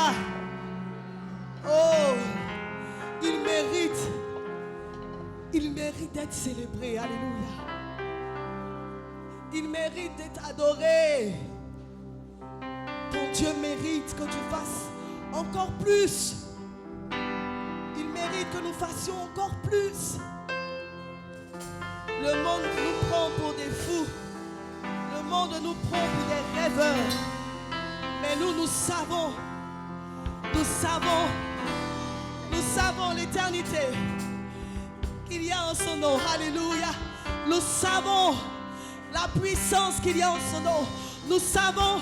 Alléluia. Oh, il mérite d'être célébré. Alléluia. Il mérite d'être adoré. Ton Dieu mérite que tu fasses encore plus. Il mérite que nous fassions encore plus. Le monde nous prend pour des fous. Le monde nous prend pour des rêveurs. Mais nous savons l'éternité qu'il y a en son nom. Alléluia. Nous savons la puissance qu'il y a en son nom. Nous savons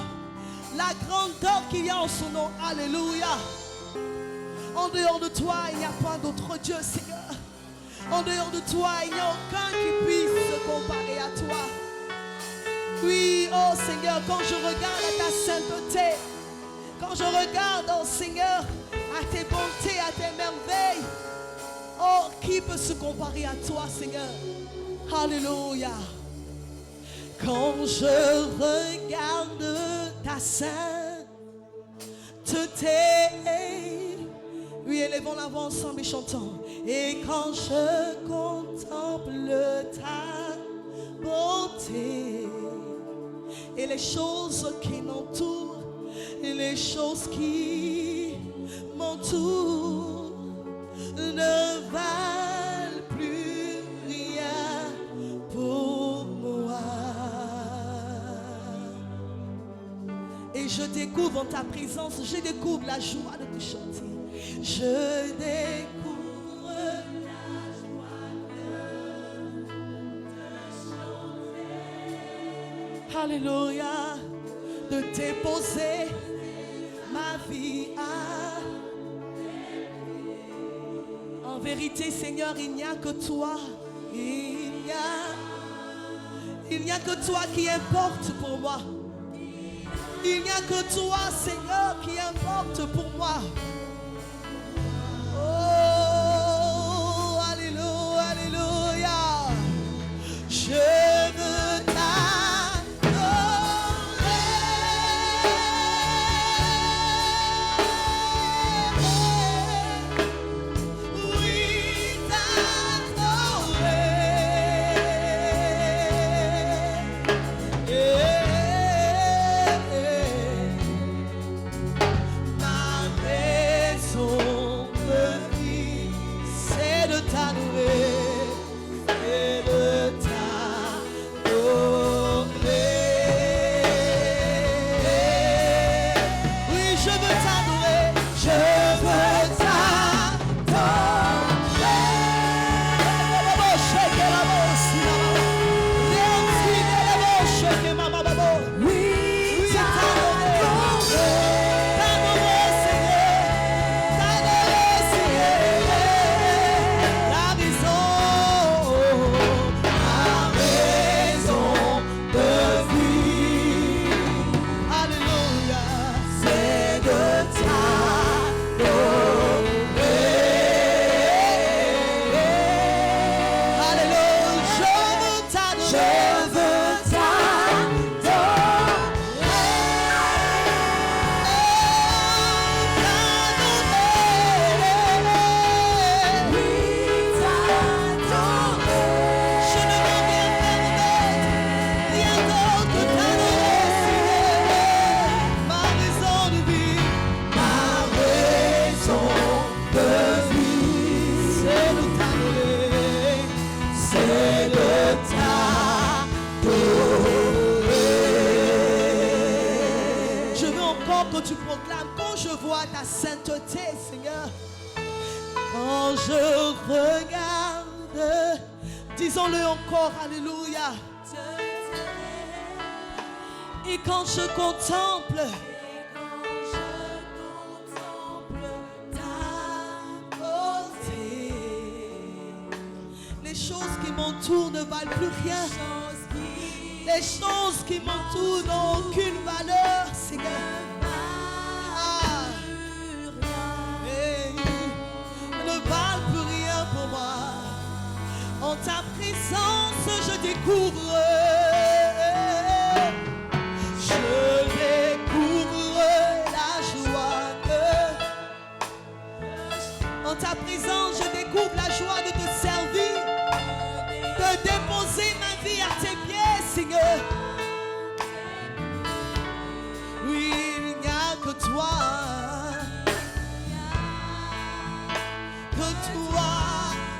la grandeur qu'il y a en son nom. Alléluia. En dehors de toi, il n'y a pas d'autre Dieu, Seigneur. En dehors de toi, il n'y a aucun qui puisse se comparer à toi. Oui, oh Seigneur, quand je regarde à ta sainteté, quand je regarde, oh Seigneur, à tes bontés, à tes merveilles, oh, qui peut se comparer à toi, Seigneur? Alléluia. Quand je regarde ta sainteté, oui, élevons la voix ensemble et chantons. Et quand je contemple ta beauté et les choses qui m'entourent, et les choses qui m'entourent ne valent plus rien pour moi. Et je découvre en ta présence, je découvre la joie de te chanter. Je découvre la joie de te chanter. Alléluia. De déposer ma vie à. En vérité, Seigneur, il n'y a que toi. Il n'y a que toi qui importe pour moi. Il n'y a que toi, Seigneur, qui importe pour moi. Oh, alléluia, alléluia. Je veux ta sainteté, Seigneur. Quand je regarde, disons-le encore, alléluia. Et quand je contemple ta beauté, les choses qui m'entourent ne valent plus rien. Les choses qui m'entourent n'ont aucune valeur, Seigneur. En ta présence, je découvre la joie de En ta présence, je découvre la joie de te servir, de déposer ma vie à tes pieds, Seigneur. Oui, il n'y a que toi,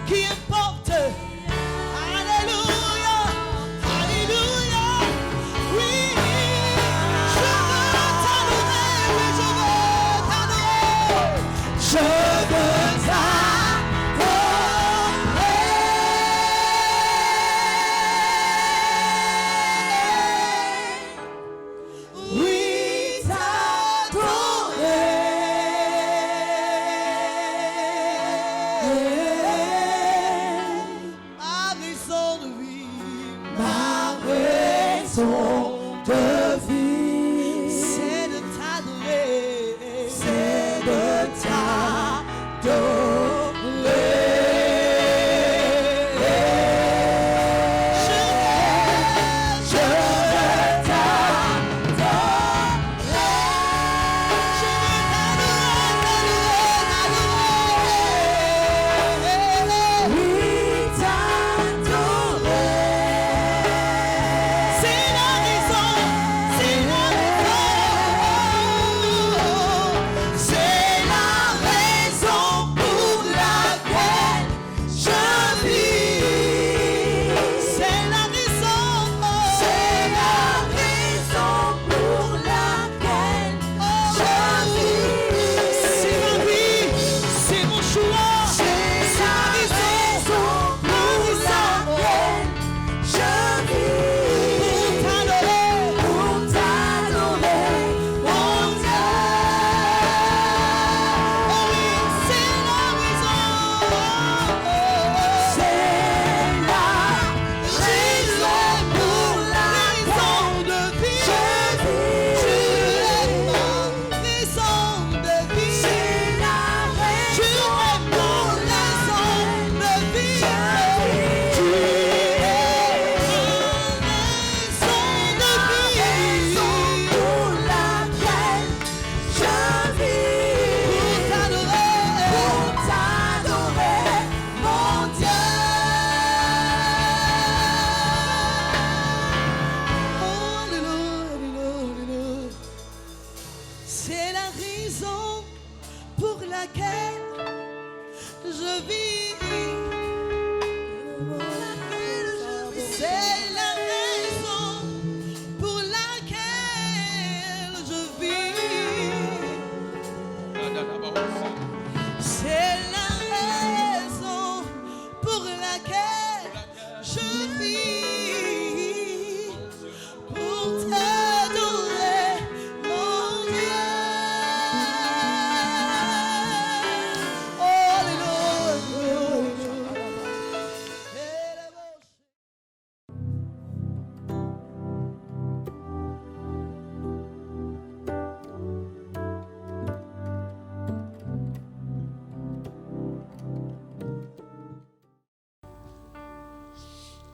qui importe. Alléluia, alléluia. Oui, je veux t'adorer, oui, je veux t'adorer. Je veux t'adorer. Oui, de vie, c'est de t'adorer, c'est de t'adorer. Je veux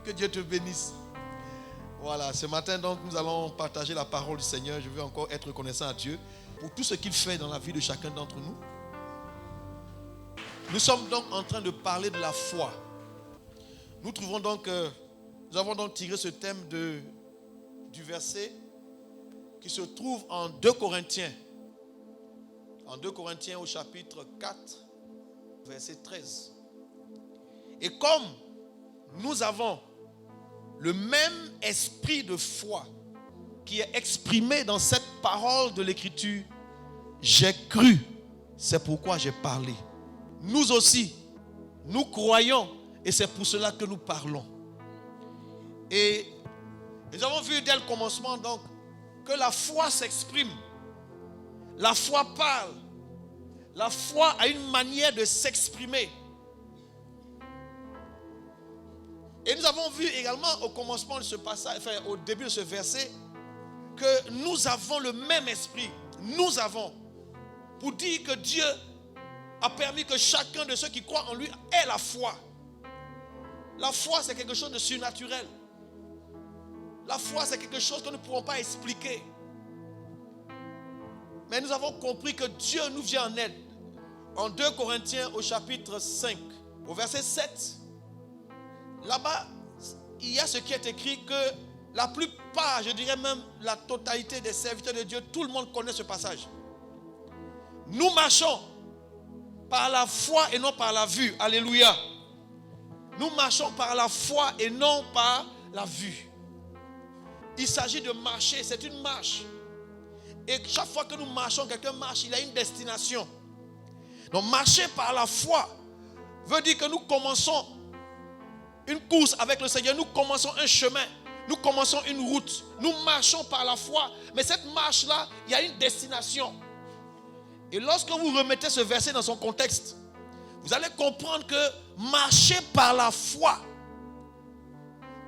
Que Dieu te bénisse. Voilà, ce matin donc nous allons partager la parole du Seigneur. Je veux encore être reconnaissant à Dieu pour tout ce qu'il fait dans la vie de chacun d'entre nous. Nous sommes donc en train de parler de la foi. Nous avons donc tiré ce thème du verset qui se trouve en 2 Corinthiens. En 2 Corinthiens au chapitre 4, verset 13. Et comme nous avons le même esprit de foi qui est exprimé dans cette parole de l'Écriture, j'ai cru, c'est pourquoi j'ai parlé. Nous aussi, nous croyons et c'est pour cela que nous parlons. Et nous avons vu dès le commencement donc que la foi s'exprime. La foi parle. La foi a une manière de s'exprimer. Et nous avons vu également au commencement de ce passage, enfin au début de ce verset, que nous avons le même esprit. Nous avons. Pour dire que Dieu a permis que chacun de ceux qui croient en lui ait la foi. La foi, c'est quelque chose de surnaturel. La foi, c'est quelque chose que nous ne pourrons pas expliquer. Mais nous avons compris que Dieu nous vient en aide. En 2 Corinthiens au chapitre 5, au verset 7, là-bas, il y a ce qui est écrit que la plupart, je dirais même la totalité des serviteurs de Dieu, tout le monde connaît ce passage. Nous marchons par la foi et non par la vue. Alléluia. Nous marchons par la foi et non par la vue. Il s'agit de marcher, c'est une marche. Et chaque fois que nous marchons, quelqu'un marche, il a une destination. Donc marcher par la foi veut dire que nous commençons une course avec le Seigneur, nous commençons un chemin, nous commençons une route, nous marchons par la foi. Mais cette marche-là, il y a une destination. Et lorsque vous remettez ce verset dans son contexte, vous allez comprendre que marcher par la foi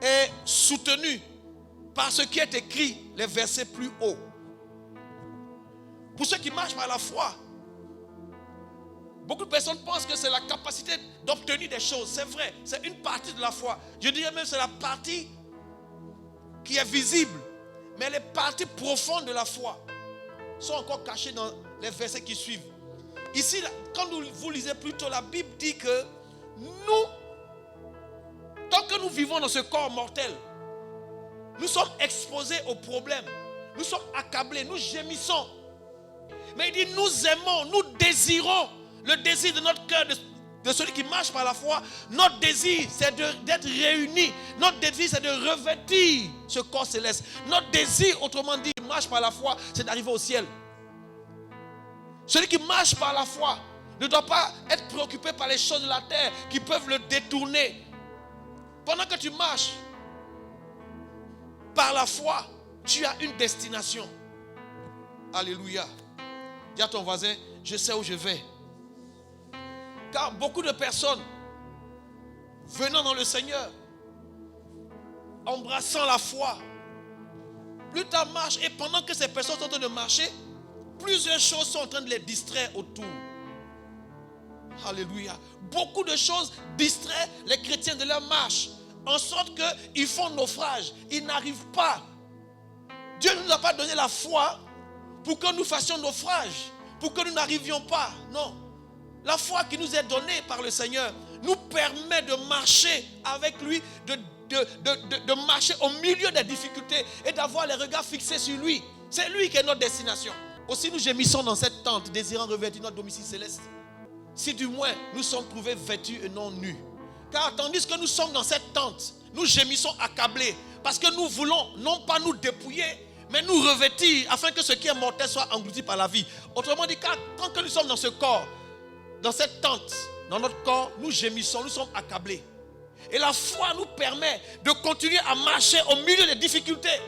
est soutenu par ce qui est écrit, les versets plus hauts. Pour ceux qui marchent par la foi, beaucoup de personnes pensent que c'est la capacité d'obtenir des choses. C'est vrai, c'est une partie de la foi. Je dirais même que c'est la partie qui est visible. Mais les parties profondes de la foi sont encore cachées dans les versets qui suivent. Ici, quand vous lisez plutôt, la Bible dit que nous, tant que nous vivons dans ce corps mortel, nous sommes exposés aux problèmes. Nous sommes accablés, nous gémissons. Mais il dit, nous aimons, nous désirons. Le désir de notre cœur, de celui qui marche par la foi, notre désir, c'est d'être réunis. Notre désir, c'est de revêtir ce corps céleste. Notre désir, autrement dit, qui marche par la foi, c'est d'arriver au ciel. Celui qui marche par la foi ne doit pas être préoccupé par les choses de la terre qui peuvent le détourner. Pendant que tu marches par la foi, tu as une destination. Alléluia. Dis à ton voisin, je sais où je vais. Car beaucoup de personnes venant dans le Seigneur, embrassant la foi, plus tard marche, et pendant que ces personnes sont en train de marcher, plusieurs choses sont en train de les distraire autour. Alléluia. Beaucoup de choses distraient les chrétiens de leur marche, en sorte qu'ils font naufrage. Ils n'arrivent pas. Dieu ne nous a pas donné la foi pour que nous fassions naufrage, pour que nous n'arrivions pas. Non. La foi qui nous est donnée par le Seigneur nous permet de marcher avec lui, de marcher au milieu des difficultés et d'avoir les regards fixés sur lui. C'est lui qui est notre destination. Aussi nous gémissons dans cette tente, désirant revêtir notre domicile céleste. Si du moins nous sommes trouvés vêtus et non nus. Car tandis que nous sommes dans cette tente, nous gémissons accablés. Parce que nous voulons non pas nous dépouiller, mais nous revêtir afin que ce qui est mortel soit englouti par la vie. Autrement dit, tant que nous sommes dans ce corps, dans cette tente, dans notre corps, nous gémissons, nous sommes accablés. Et la foi nous permet de continuer à marcher au milieu des difficultés.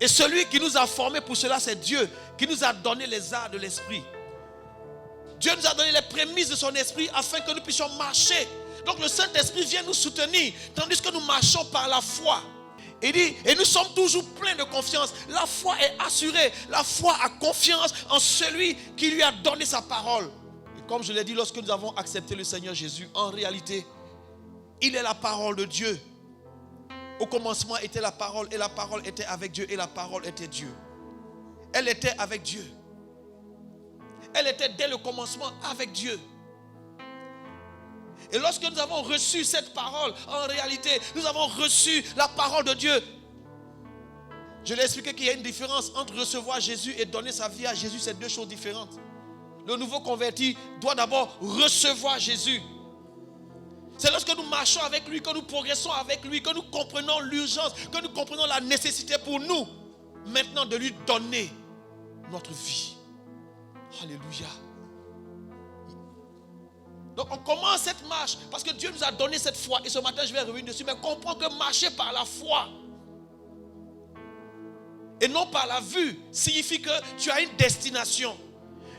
Et celui qui nous a formés pour cela, c'est Dieu, qui nous a donné les arts de l'esprit. Dieu nous a donné les prémices de son esprit afin que nous puissions marcher. Donc le Saint-Esprit vient nous soutenir, tandis que nous marchons par la foi. Il dit, et nous sommes toujours pleins de confiance. La foi est assurée. La foi a confiance en celui qui lui a donné sa parole. Et comme je l'ai dit, lorsque nous avons accepté le Seigneur Jésus, en réalité, il est la parole de Dieu. Au commencement était la parole, et la parole était avec Dieu, et la parole était Dieu. Elle était avec Dieu. Elle était dès le commencement avec Dieu. Et lorsque nous avons reçu cette parole, en réalité, nous avons reçu la parole de Dieu. Je l'ai expliqué qu'il y a une différence entre recevoir Jésus et donner sa vie à Jésus. C'est deux choses différentes. Le nouveau converti doit d'abord recevoir Jésus. C'est lorsque nous marchons avec lui, que nous progressons avec lui, que nous comprenons l'urgence, que nous comprenons la nécessité pour nous, maintenant de lui donner notre vie. Alléluia. Donc on commence cette marche parce que Dieu nous a donné cette foi. Et ce matin je vais revenir dessus. Mais comprends que marcher par la foi et non par la vue signifie que tu as une destination.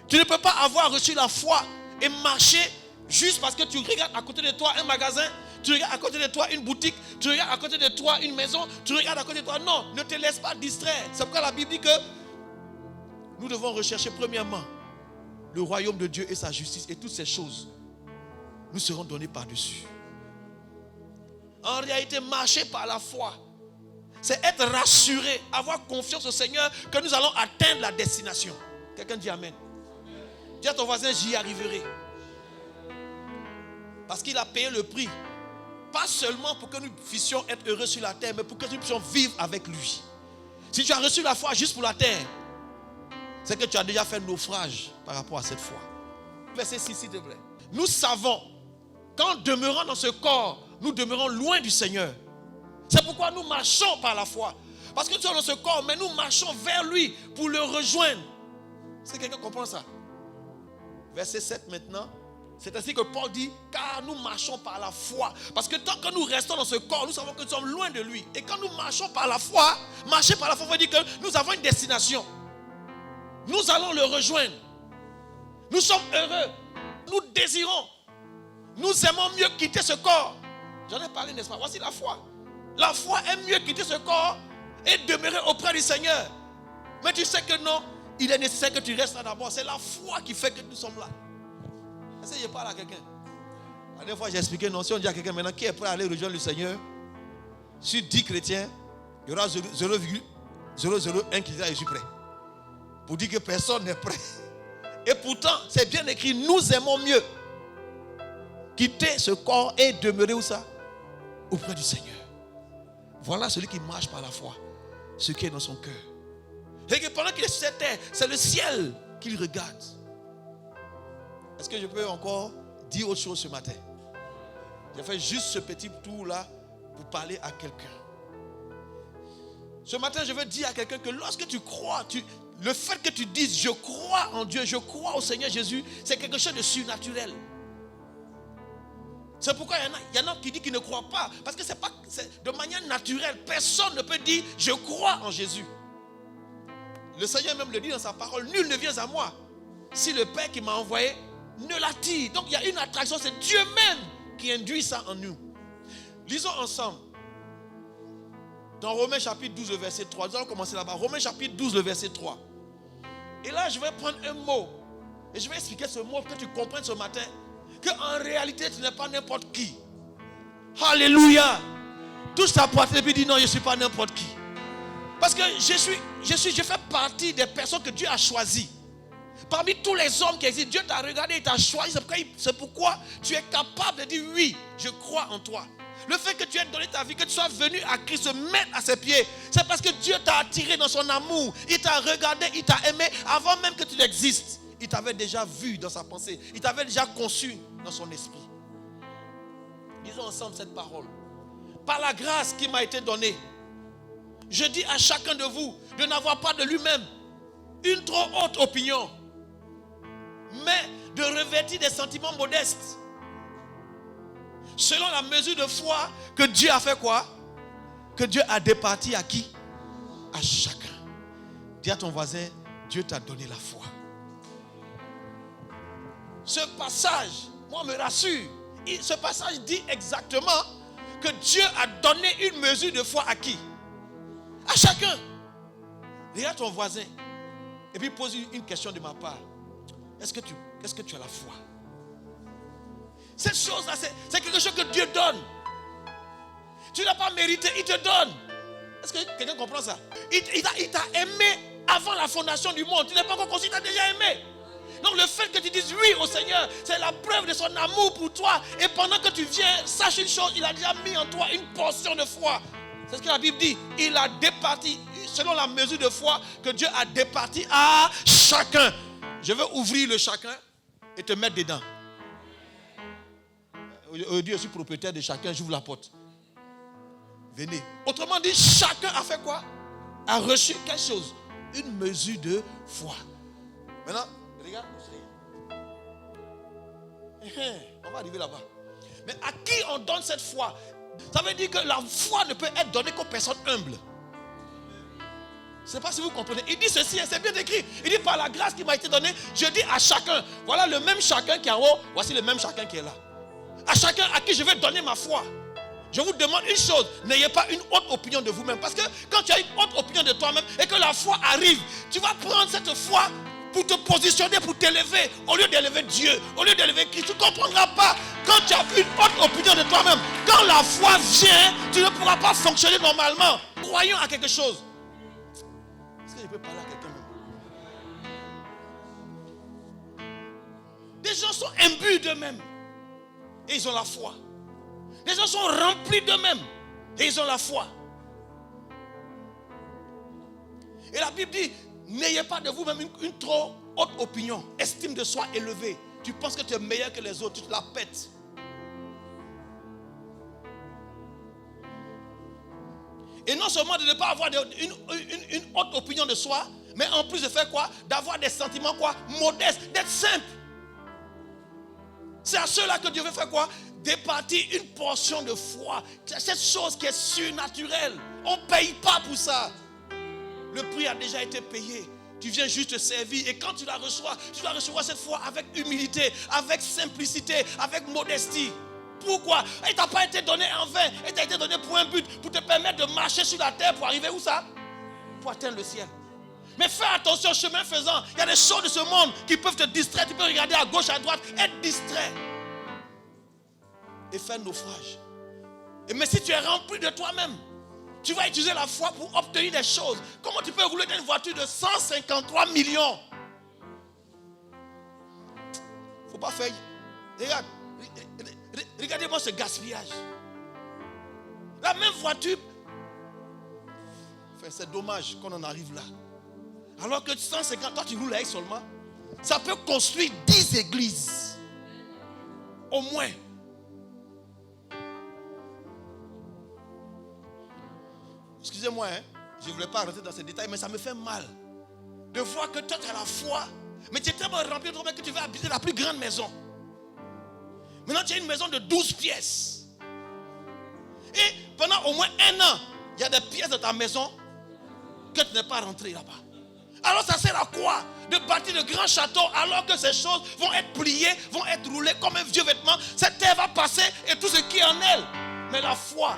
Tu ne peux pas avoir reçu la foi et marcher juste parce que tu regardes à côté de toi un magasin, tu regardes à côté de toi une boutique, tu regardes à côté de toi une maison, tu regardes à côté de toi. Non, ne te laisse pas distraire. C'est pourquoi la Bible dit que nous devons rechercher premièrement le royaume de Dieu et sa justice, et toutes ces choses nous seront données par-dessus. En réalité, marcher par la foi, c'est être rassuré, avoir confiance au Seigneur que nous allons atteindre la destination. Quelqu'un dit Amen. Dis à ton voisin, j'y arriverai. Parce qu'il a payé le prix. Pas seulement pour que nous puissions être heureux sur la terre, mais pour que nous puissions vivre avec lui. Si tu as reçu la foi juste pour la terre, c'est que tu as déjà fait naufrage par rapport à cette foi. Verset 6, s'il te plaît. Nous savons qu'en demeurant dans ce corps, nous demeurons loin du Seigneur. C'est pourquoi nous marchons par la foi. Parce que nous sommes dans ce corps, mais nous marchons vers lui pour le rejoindre. Est-ce que quelqu'un comprend ça? Verset 7 maintenant. C'est ainsi que Paul dit, car nous marchons par la foi. Parce que tant que nous restons dans ce corps, nous savons que nous sommes loin de lui. Et quand nous marchons par la foi, marcher par la foi veut dire que nous avons une destination. Nous allons le rejoindre. Nous sommes heureux. Nous désirons. Nous aimons mieux quitter ce corps. J'en ai parlé, n'est-ce pas? Voici la foi. La foi aime mieux quitter ce corps et demeurer auprès du Seigneur. Mais tu sais que non, il est nécessaire que tu restes là d'abord. C'est la foi qui fait que nous sommes là. Est-ce que je parle à quelqu'un? La dernière fois j'ai expliqué, non, si on dit à quelqu'un maintenant qui est prêt à aller rejoindre le Seigneur, sur 10 chrétiens, il y aura 0,001 qui dira je suis prêt. Pour dire que personne n'est prêt. Et pourtant, c'est bien écrit, nous aimons mieux quitter ce corps et demeurer où ça? Auprès du Seigneur. Voilà celui qui marche par la foi, ce qui est dans son cœur. Et que pendant qu'il est sur cette terre, c'est le ciel qu'il regarde. Est-ce que je peux encore dire autre chose ce matin? J'ai fait juste ce petit tour là pour parler à quelqu'un. Ce matin, je veux dire à quelqu'un que lorsque tu crois, le fait que tu dises je crois en Dieu, je crois au Seigneur Jésus, c'est quelque chose de surnaturel. C'est pourquoi il y en a qui disent qu'ils ne croient pas. Parce que c'est de manière naturelle. Personne ne peut dire je crois en Jésus. Le Seigneur même le dit dans sa parole, nul ne vient à moi si le Père qui m'a envoyé ne l'attire. Donc il y a une attraction, c'est Dieu même qui induit ça en nous. Lisons ensemble. Dans Romains chapitre 12, le verset 3. Nous allons commencer là-bas. Romains chapitre 12, le verset 3. Et là, je vais prendre un mot. Et je vais expliquer ce mot pour que tu comprennes ce matin qu'en réalité, tu n'es pas n'importe qui. Alléluia. Touche ta poitrine et puis dis non, je ne suis pas n'importe qui. Parce que je fais partie des personnes que Dieu a choisies. Parmi tous les hommes qui existent, Dieu t'a regardé, il t'a choisi. C'est pourquoi tu es capable de dire oui, je crois en toi. Le fait que tu aies donné ta vie, que tu sois venu à Christ, se mettre à ses pieds, c'est parce que Dieu t'a attiré dans son amour. Il t'a regardé, il t'a aimé avant même que tu n'existes. Il t'avait déjà vu dans sa pensée. Il t'avait déjà conçu dans son esprit. Lisons ensemble cette parole. Par la grâce qui m'a été donnée, je dis à chacun de vous de n'avoir pas de lui-même une trop haute opinion, mais de revêtir des sentiments modestes. Selon la mesure de foi que Dieu a fait quoi? Que Dieu a départi à qui? À chacun. Dis à ton voisin, Dieu t'a donné la foi. Ce passage, moi, me rassure. Ce passage dit exactement que Dieu a donné une mesure de foi à qui? À chacun. Regarde ton voisin et puis pose une question de ma part. Est-ce que tu as la foi? Cette chose-là, c'est quelque chose que Dieu donne. Tu n'as pas mérité, il te donne. Est-ce que quelqu'un comprend ça? Il t'a aimé avant la fondation du monde. Tu n'es pas encore conçu, il t'a déjà aimé. Donc le fait que tu dises oui au Seigneur, c'est la preuve de son amour pour toi. Et pendant que tu viens, sache une chose, il a déjà mis en toi une portion de foi. C'est ce que la Bible dit. Il a départi, selon la mesure de foi que Dieu a départi à chacun. Je veux ouvrir le chacun et te mettre dedans. Dieu, je suis propriétaire de chacun, j'ouvre la porte. Venez. Autrement dit, chacun a fait quoi? A reçu quelque chose. Une mesure de foi. Maintenant, regarde. On va arriver là-bas. Mais à qui on donne cette foi? Ça veut dire que la foi ne peut être donnée qu'aux personnes humbles. Je ne sais pas si vous comprenez. Il dit ceci, c'est bien écrit. Il dit par la grâce qui m'a été donnée, je dis à chacun. Voilà le même chacun qui est en haut. Voici le même chacun qui est là. À chacun à qui je vais donner ma foi. Je vous demande une chose. N'ayez pas une haute opinion de vous-même. Parce que quand tu as une haute opinion de toi-même et que la foi arrive, tu vas prendre cette foi pour te positionner, pour t'élever. Au lieu d'élever Dieu, au lieu d'élever Christ, tu ne comprendras pas. Quand tu as une haute opinion de toi-même, quand la foi vient, tu ne pourras pas fonctionner normalement. Croyons à quelque chose. Est-ce que je peux parler à quelqu'un même? Les gens sont imbus d'eux-mêmes et ils ont la foi. Les gens sont remplis d'eux-mêmes et ils ont la foi. Et la Bible dit, n'ayez pas de vous-même une trop haute opinion, estime de soi élevée. Tu penses que tu es meilleur que les autres, tu te la pètes. Et non seulement de ne pas avoir une haute opinion de soi, mais en plus de faire quoi? D'avoir des sentiments quoi? Modestes, d'être simple. C'est à ceux-là que Dieu veut faire quoi? Départir une portion de foi. Cette chose qui est surnaturelle. On ne paye pas pour ça. Le prix a déjà été payé. Tu viens juste te servir. Et quand tu la reçois, tu dois recevoir cette foi avec humilité, avec simplicité, avec modestie. Pourquoi? Il ne t'a pas été donné en vain. Il t'a été donné pour un but, pour te permettre de marcher sur la terre pour arriver où ça? Pour atteindre le ciel. Mais fais attention, chemin faisant, il y a des choses de ce monde qui peuvent te distraire. Tu peux regarder à gauche, à droite, être distrait. Et faire naufrage. Mais si tu es rempli de toi-même, tu vas utiliser la foi pour obtenir des choses. Comment tu peux rouler dans une voiture de 153 millions? Il ne faut pas faire. Regarde. Regardez-moi ce gaspillage. La même voiture. Enfin, c'est dommage qu'on en arrive là. Alors que 150, toi tu roules avec seulement. Ça peut construire 10 églises. Au moins. Excusez-moi, je ne voulais pas rentrer dans ces détails, mais ça me fait mal. De voir que toi tu as la foi, mais tu es tellement rempli de toi que tu veux habiter la plus grande maison. Maintenant, tu as une maison de 12 pièces. Et pendant au moins 1 an, il y a des pièces de ta maison que tu n'es pas rentré là-bas. Alors ça sert à quoi de bâtir de grands châteaux alors que ces choses vont être pliées, vont être roulées comme un vieux vêtement. Cette terre va passer et tout ce qui est en elle. Mais la foi,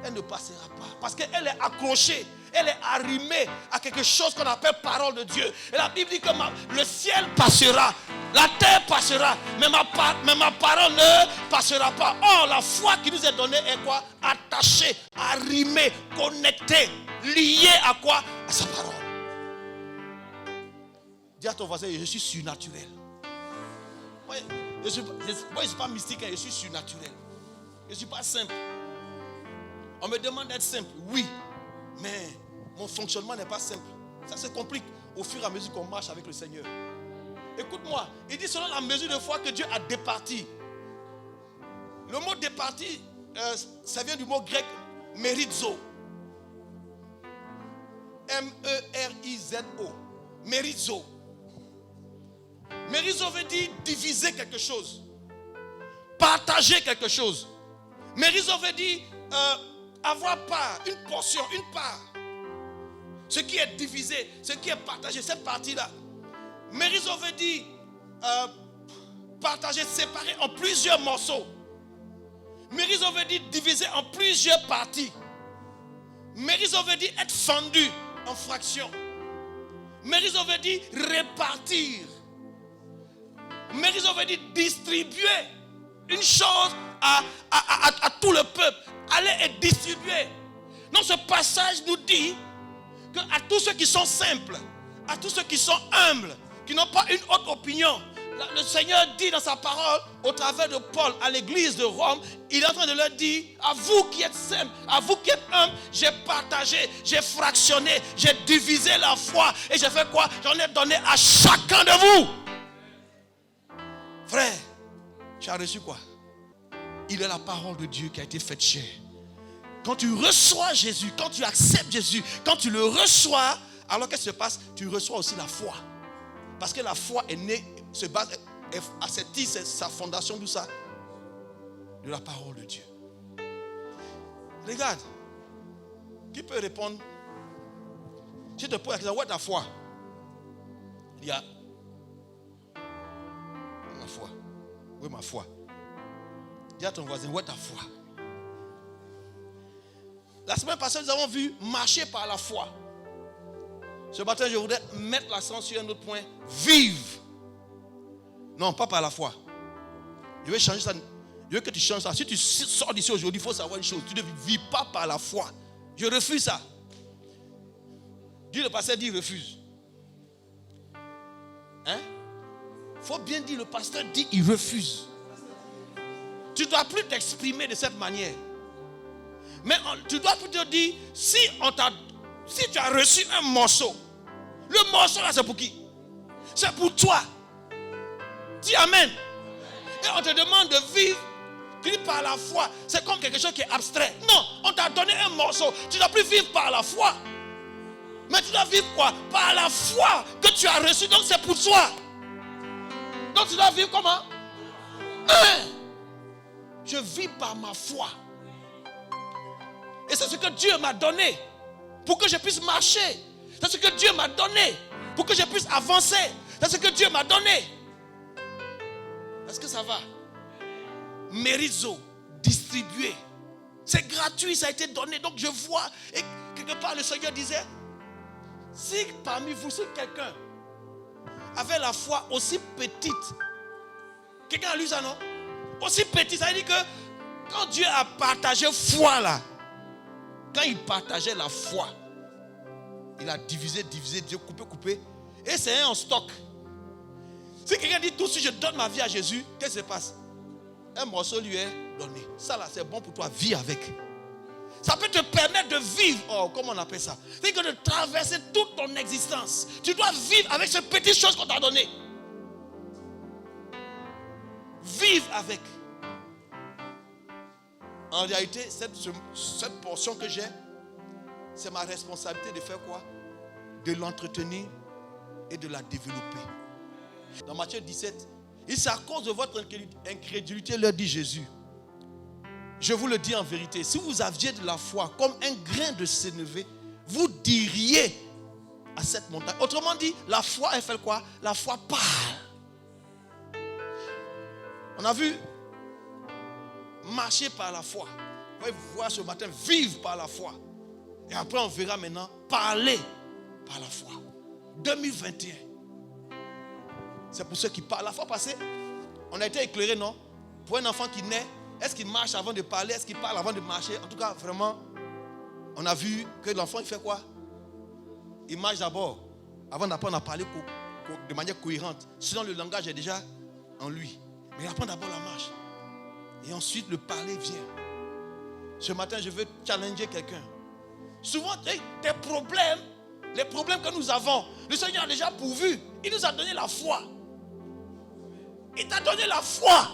elle ne passera pas. Parce qu'elle est accrochée, elle est arrimée à quelque chose qu'on appelle parole de Dieu. Et la Bible dit que le ciel passera, la terre passera, mais ma parole ne passera pas. Or, la foi qui nous est donnée est quoi? Attachée, arrimée, connectée, liée à quoi? À sa parole. Dis à ton voisin, je suis surnaturel. Moi, je ne suis pas mystique, je suis surnaturel. Je ne suis pas simple. On me demande d'être simple, oui, mais mon fonctionnement n'est pas simple. Ça se complique au fur et à mesure qu'on marche avec le Seigneur. Écoute-moi, il dit selon la mesure de foi que Dieu a départi. Le mot départi, ça vient du mot grec mérizo. M-E-R-I-Z-O. Mérizo. Mérizo veut dire diviser quelque chose. Partager quelque chose. Mérizo veut dire avoir part, une portion, une part. Ce qui est divisé, ce qui est partagé, cette partie-là. Mérizo veut dire partager, séparer en plusieurs morceaux. Mérizo veut dire diviser en plusieurs parties. Mérizo veut dire être fendu en fractions. Mérizo veut dire répartir. Mérizo veut dire distribuer une chose à tout le peuple. Aller et distribuer. Donc ce passage nous dit que à tous ceux qui sont simples, à tous ceux qui sont humbles, qui n'ont pas une haute opinion, le Seigneur dit dans sa parole, au travers de Paul à l'église de Rome, il est en train de leur dire, à vous qui êtes simples, à vous qui êtes humbles, j'ai partagé, j'ai fractionné, j'ai divisé la foi et j'ai fait quoi? J'en ai donné à chacun de vous. Frère, tu as reçu quoi? Il est la parole de Dieu qui a été faite chair. Quand tu reçois Jésus, quand tu acceptes Jésus, quand tu le reçois, alors qu'est-ce qui se passe? Tu reçois aussi la foi. Parce que la foi est née, se base, est assertie, c'est sa fondation, d'où ça? De la parole de Dieu. Regarde. Qui peut répondre? Je te pose la question, où est ta foi? Il y a ma foi. Où est ma foi? Dis à ton voisin, où est ta foi? La semaine passée, nous avons vu marcher par la foi. Ce matin, je voudrais mettre l'accent sur un autre point. Vive. Non, pas par la foi. Je vais changer ça. Je veux que tu changes ça. Si tu sors d'ici aujourd'hui, il faut savoir une chose. Tu ne vis pas par la foi. Je refuse ça. Dis le pasteur, dit refuse. Hein? faut bien dire, le pasteur dit, il refuse. Tu ne dois plus t'exprimer de cette manière. Mais tu dois plutôt dire, si tu as reçu un morceau, le morceau là c'est pour qui? C'est pour toi. Dis Amen. Et on te demande de vivre par la foi. C'est comme quelque chose qui est abstrait. Non, on t'a donné un morceau. Tu ne dois plus vivre par la foi. Mais tu dois vivre quoi? Par la foi que tu as reçue. Donc c'est pour toi. Donc tu dois vivre comment? Je vis par ma foi. Et c'est ce que Dieu m'a donné pour que je puisse marcher. C'est ce que Dieu m'a donné pour que je puisse avancer. C'est ce que Dieu m'a donné. Est-ce que ça va? Mérizo, distribué. C'est gratuit, ça a été donné. Donc je vois, et quelque part le Seigneur disait, si parmi vous, si quelqu'un avait la foi aussi petite, quelqu'un a lu ça, non? Aussi petite, ça veut dire que quand Dieu a partagé foi là, quand il partageait la foi, il a divisé, Dieu coupé, et c'est en stock. Si quelqu'un dit tout de suite je donne ma vie à Jésus, qu'est-ce qui se passe? Un morceau lui est donné. Ça là c'est bon pour toi, vis avec. Ça peut te permettre de vivre, comment on appelle ça? C'est que de traverser toute ton existence. Tu dois vivre avec cette petite chose qu'on t'a donnée. Vivre avec. En réalité, cette portion que j'ai, c'est ma responsabilité de faire quoi? De l'entretenir et de la développer. Dans Matthieu 17, il c'est à cause de votre incrédulité, leur dit Jésus. Je vous le dis en vérité, si vous aviez de la foi comme un grain de sénévé, vous diriez à cette montagne. Autrement dit, la foi, elle fait quoi? La foi parle. On a vu marcher par la foi. Vous pouvez voir ce matin, vivre par la foi. Et après, on verra maintenant parler par la foi. 2021. C'est pour ceux qui parlent. La fois passée, on a été éclairé, non? Pour un enfant qui naît, est-ce qu'il marche avant de parler? Est-ce qu'il parle avant de marcher? En tout cas, vraiment, on a vu que l'enfant, il fait quoi? Il marche d'abord, avant d'apprendre à parler de manière cohérente. Sinon, le langage est déjà en lui. Mais il apprend d'abord la marche. Et ensuite, le parler vient. Ce matin, je veux challenger quelqu'un. Souvent, tes problèmes, les problèmes que nous avons, le Seigneur a déjà pourvu. Il nous a donné la foi. Il t'a donné la foi.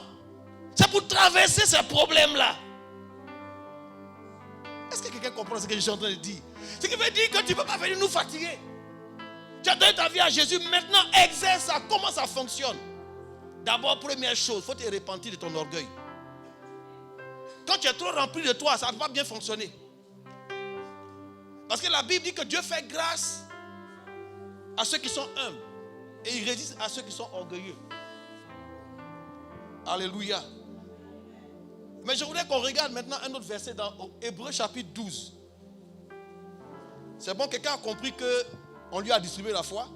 C'est pour traverser ces problèmes-là. Est-ce que quelqu'un comprend ce que je suis en train de dire? Ce qui veut dire que tu ne peux pas venir nous fatiguer. Tu as donné ta vie à Jésus. Maintenant, exerce ça. Comment ça fonctionne? D'abord, première chose, il faut te repentir de ton orgueil. Quand tu es trop rempli de toi, ça ne va pas bien fonctionner. Parce que la Bible dit que Dieu fait grâce à ceux qui sont humbles. Et il résiste à ceux qui sont orgueilleux. Alléluia. Mais je voudrais qu'on regarde maintenant un autre verset dans Hébreux chapitre 12. C'est bon, quelqu'un a compris qu'on lui a distribué la foi.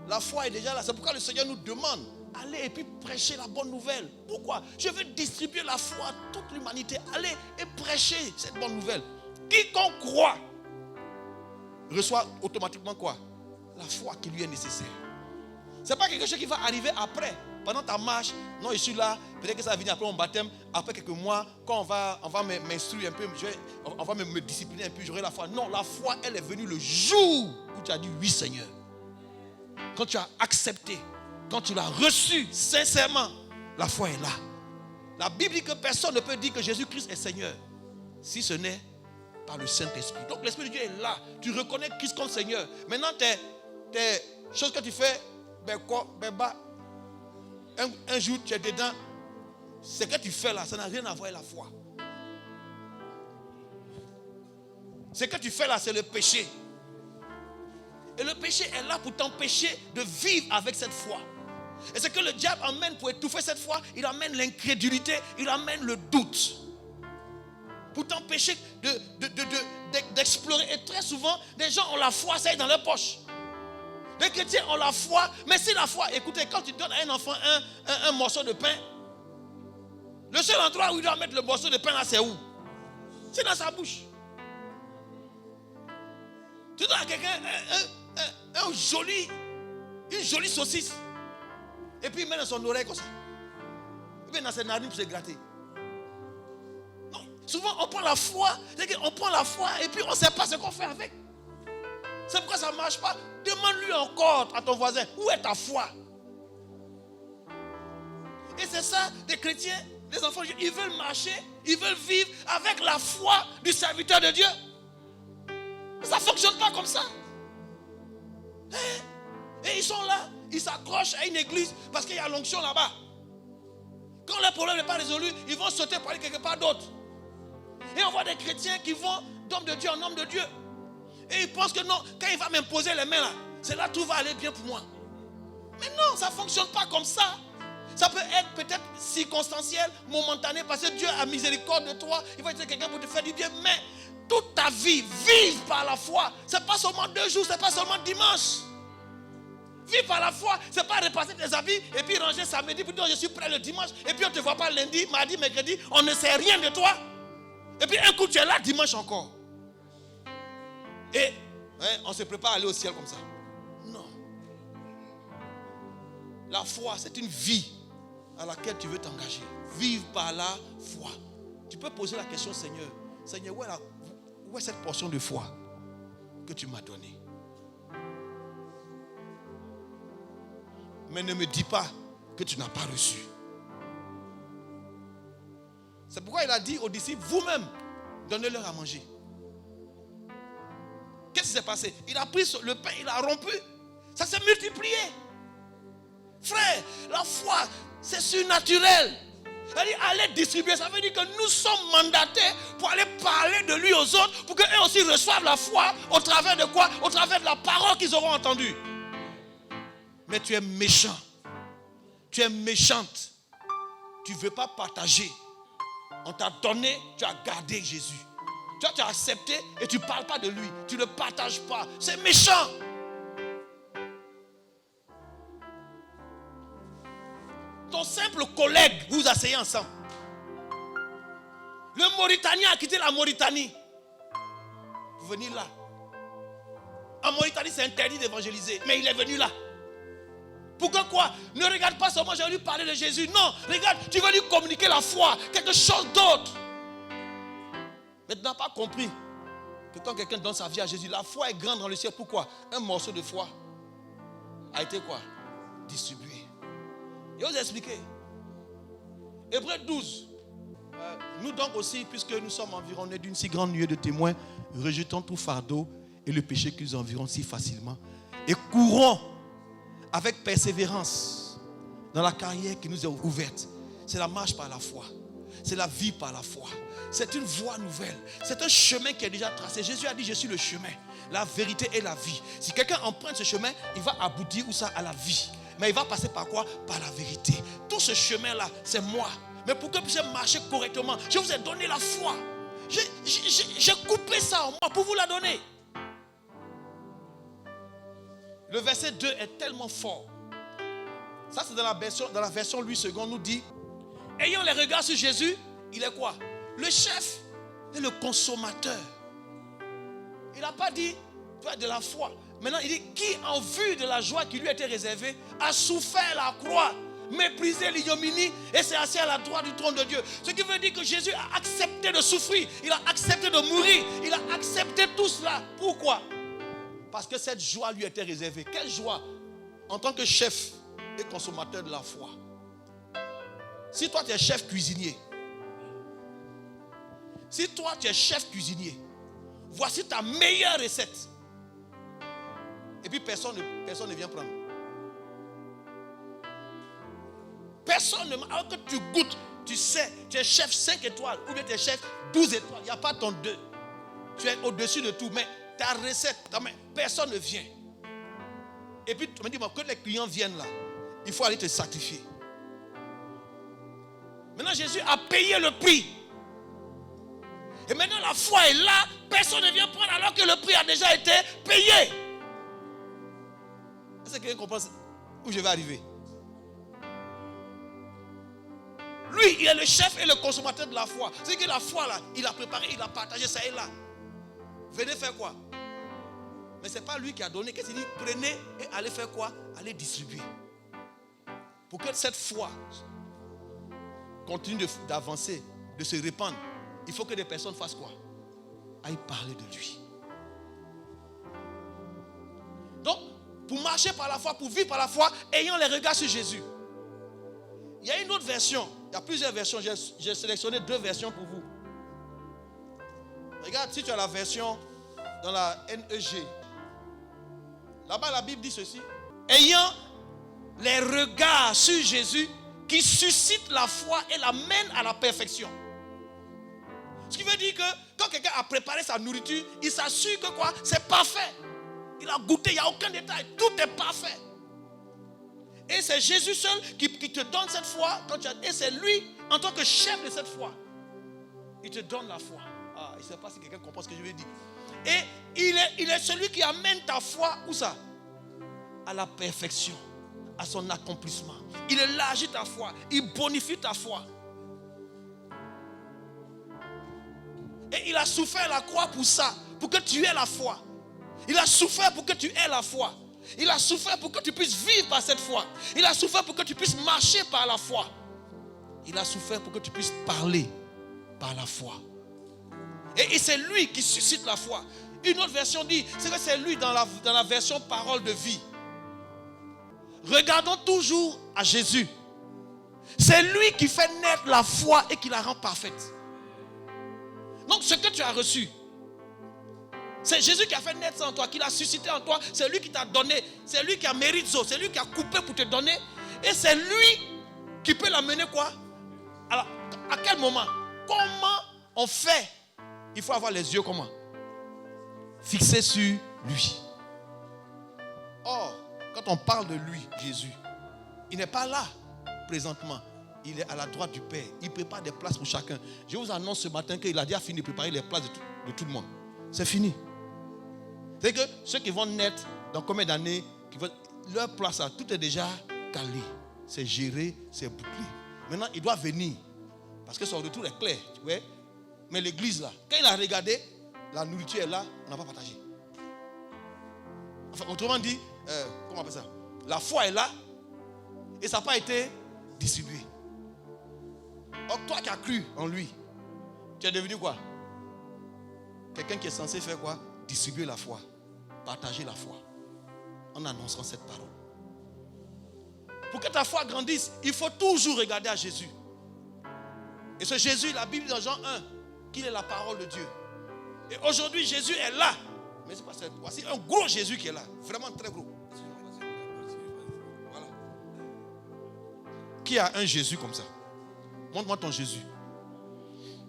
La foi est déjà là. C'est pourquoi le Seigneur nous demande, allez et puis prêcher la bonne nouvelle. Pourquoi? Je veux distribuer la foi à toute l'humanité. Allez et prêcher cette bonne nouvelle. Quiconque croit reçoit automatiquement quoi? La foi qui lui est nécessaire. Ce n'est pas quelque chose qui va arriver après. Pendant ta marche, non, je suis là, peut-être que ça va venir après mon baptême, après quelques mois, quand on va m'instruire un peu, on va me discipliner un peu, j'aurai la foi. Non, la foi, elle est venue le jour où tu as dit oui Seigneur. Quand tu as accepté, quand tu l'as reçu sincèrement, la foi est là. La Bible dit que personne ne peut dire que Jésus-Christ est Seigneur, si ce n'est par le Saint-Esprit. Donc l'Esprit de Dieu est là, tu reconnais Christ comme Seigneur. Maintenant, tes choses que tu fais, un jour tu es dedans, ce que tu fais là, ça n'a rien à voir avec la foi. Ce que tu fais là, c'est le péché. Et le péché est là pour t'empêcher de vivre avec cette foi. Et ce que le diable amène pour étouffer cette foi, il amène l'incrédulité, il amène le doute. Pour t'empêcher d'explorer. Et très souvent, des gens ont la foi, ça est dans leur poche. Les chrétiens ont la foi, mais si la foi, écoutez, quand tu donnes à un enfant un morceau de pain, le seul endroit où il doit mettre le morceau de pain là, c'est où? C'est dans sa bouche. Tu donnes à quelqu'un une jolie saucisse. Et puis il met dans son oreille comme ça. Et puis dans ses narines pour se gratter. Non. Souvent on prend la foi. On prend la foi et puis on ne sait pas ce qu'on fait avec. C'est pourquoi ça ne marche pas. Demande-lui encore à ton voisin, où est ta foi? Et c'est ça, les chrétiens, les enfants, ils veulent marcher, ils veulent vivre avec la foi du serviteur de Dieu. Ça ne fonctionne pas comme ça. Et ils sont là, ils s'accrochent à une église parce qu'il y a l'onction là-bas. Quand le problème n'est pas résolu, ils vont sauter pour aller quelque part d'autre. Et on voit des chrétiens qui vont d'homme de Dieu en homme de Dieu. Et ils pensent que non, quand il va m'imposer les mains là, c'est là que tout va aller bien pour moi. Mais non, ça ne fonctionne pas comme ça. Ça peut être peut-être circonstanciel, momentané, parce que Dieu a miséricorde de toi. Il va être quelqu'un pour te faire du bien. Mais toute ta vie, vive par la foi. Ce n'est pas seulement 2 jours, ce n'est pas seulement dimanche. Vivre par la foi, ce n'est pas repasser tes habits et puis ranger samedi pour dire je suis prêt le dimanche. Et puis on ne te voit pas lundi, mardi, mercredi. On ne sait rien de toi. Et puis un coup tu es là dimanche encore. Et on se prépare à aller au ciel comme ça. Non. La foi, c'est une vie à laquelle tu veux t'engager. Vivre par la foi. Tu peux poser la question, Seigneur, où est cette portion de foi que tu m'as donnée? Mais ne me dis pas que tu n'as pas reçu. C'est pourquoi il a dit aux disciples, vous-même, donnez-leur à manger. Qu'est-ce qui s'est passé? Il a pris le pain, il a rompu. Ça s'est multiplié. Frère, la foi, c'est surnaturel. C'est-à-dire, aller distribuer, ça veut dire que nous sommes mandatés pour aller parler de lui aux autres, pour qu'eux aussi reçoivent la foi au travers de quoi? Au travers de la parole qu'ils auront entendue. Mais tu es méchant. Tu es méchante. Tu ne veux pas partager. On t'a donné, tu as gardé Jésus. Toi, tu as accepté et tu ne parles pas de lui. Tu ne partages pas. C'est méchant. Ton simple collègue, vous vous asseyez ensemble. Le Mauritanien a quitté la Mauritanie. Vous venez là. En Mauritanie, c'est interdit d'évangéliser. Mais il est venu là. Pourquoi quoi? Ne regarde pas seulement, j'ai lui parler de Jésus. Non, regarde, tu veux lui communiquer la foi. Quelque chose d'autre. Mais tu n'as pas compris que quand quelqu'un donne sa vie à Jésus, la foi est grande dans le ciel. Pourquoi? Un morceau de foi a été quoi? Distribué. Et vous expliquer. Hébreux 12. Nous donc aussi, puisque nous sommes environnés d'une si grande nuée de témoins, rejetons tout fardeau et le péché qui nous environne si facilement. Et courons avec persévérance dans la carrière qui nous est ouverte. C'est la marche par la foi. C'est la vie par la foi. C'est une voie nouvelle. C'est un chemin qui est déjà tracé. Jésus a dit, je suis le chemin, la vérité et la vie. Si quelqu'un emprunte ce chemin, il va aboutir où ça? À la vie. Mais il va passer par quoi? Par la vérité. Tout ce chemin-là, c'est moi. Mais pour que vous puissiez marcher correctement, je vous ai donné la foi. J'ai coupé ça en moi pour vous la donner. Le verset 2 est tellement fort. Ça, c'est dans la version Louis II, nous dit, ayant les regards sur Jésus, il est quoi? Le chef et le consommateur. Il n'a pas dit, tu as de la foi. Maintenant, il dit, qui en vue de la joie qui lui était réservée, a souffert la croix, méprisé l'ignominie et s'est assis à la droite du trône de Dieu. Ce qui veut dire que Jésus a accepté de souffrir, il a accepté de mourir, il a accepté tout cela. Pourquoi? Parce que cette joie lui était réservée. Quelle joie? En tant que chef et consommateur de la foi. Si toi tu es chef cuisinier, voici ta meilleure recette. Et puis personne ne vient prendre. Personne ne... Alors que tu goûtes, tu sais, tu es chef 5 étoiles ou bien tu es chef 12 étoiles. Il n'y a pas ton 2. Tu es au-dessus de tout. Mais ta recette, personne ne vient. Et puis tu me dis, que les clients viennent là, il faut aller te sacrifier. Maintenant Jésus a payé le prix. Et maintenant la foi est là, personne ne vient prendre alors que le prix a déjà été payé. Est-ce que quelqu'un comprend où je vais arriver? Lui, il est le chef et le consommateur de la foi. C'est que la foi là, il a préparé, il a partagé, ça est là. Venez faire quoi? Mais ce n'est pas lui qui a donné. Qu'est-ce qu'il dit? Prenez et allez faire quoi? Allez distribuer. pour que cette foi continue d'avancer, de se répandre, il faut que des personnes fassent quoi? Aillent parler de lui. Donc, pour marcher par la foi, pour vivre par la foi, ayant les regards sur Jésus. Il y a une autre version. Il y a plusieurs versions. J'ai sélectionné 2 versions pour vous. Regarde, si tu as la version dans la NEG. Là-bas, la Bible dit ceci. Ayant les regards sur Jésus qui suscitent la foi et la mènent à la perfection. Ce qui veut dire que quand quelqu'un a préparé sa nourriture, il s'assure que quoi? C'est parfait. Il a goûté, il n'y a aucun détail. Tout est parfait. Et c'est Jésus seul qui te donne cette foi. Et c'est lui, en tant que chef de cette foi, il te donne la foi. Ah, je ne sais pas si quelqu'un comprend ce que je veux dire. Et il est celui qui amène ta foi, où ça? À la perfection, à son accomplissement. Il élargit ta foi, il bonifie ta foi. Et il a souffert la croix pour ça, pour que tu aies la foi. Il a souffert pour que tu aies la foi. Il a souffert pour que tu puisses vivre par cette foi. Il a souffert pour que tu puisses marcher par la foi. Il a souffert pour que tu puisses parler par la foi. Et c'est lui qui suscite la foi. Une autre version dit, c'est que c'est lui dans la version parole de vie. Regardons toujours à Jésus. C'est lui qui fait naître la foi et qui la rend parfaite. Donc ce que tu as reçu, c'est Jésus qui a fait naître ça en toi, qui l'a suscité en toi. C'est lui qui t'a donné. C'est lui qui a mérité. C'est lui qui a coupé pour te donner. Et c'est lui qui peut l'amener quoi? Alors, à quel moment? Comment on fait? Il faut avoir les yeux comment? Fixés sur lui. Or, quand on parle de lui, Jésus, il n'est pas là présentement. Il est à la droite du Père. Il prépare des places pour chacun. Je vous annonce ce matin qu'il a déjà fini de préparer les places de tout le monde. C'est fini. C'est que ceux qui vont naître dans combien d'années, leur place, tout est déjà calé. C'est géré, c'est bouclé. Maintenant, il doit venir. Parce que son retour est clair. Tu vois? Mais l'église là, quand il a regardé, la nourriture est là, on n'a pas partagé. Enfin, autrement dit, comment on appelle ça? La foi est là et ça n'a pas été distribué. Or, toi qui as cru en lui, tu es devenu quoi? Quelqu'un qui est censé faire quoi? Distribuer la foi, partager la foi en annonçant cette parole. Pour que ta foi grandisse, il faut toujours regarder à Jésus. Et ce Jésus, la Bible dit dans Jean 1, qu'il est la parole de Dieu. Et aujourd'hui, Jésus est là. Mais c'est pas ça. Voici un gros Jésus qui est là. Vraiment très gros. Voilà. Qui a un Jésus comme ça? Montre-moi ton Jésus.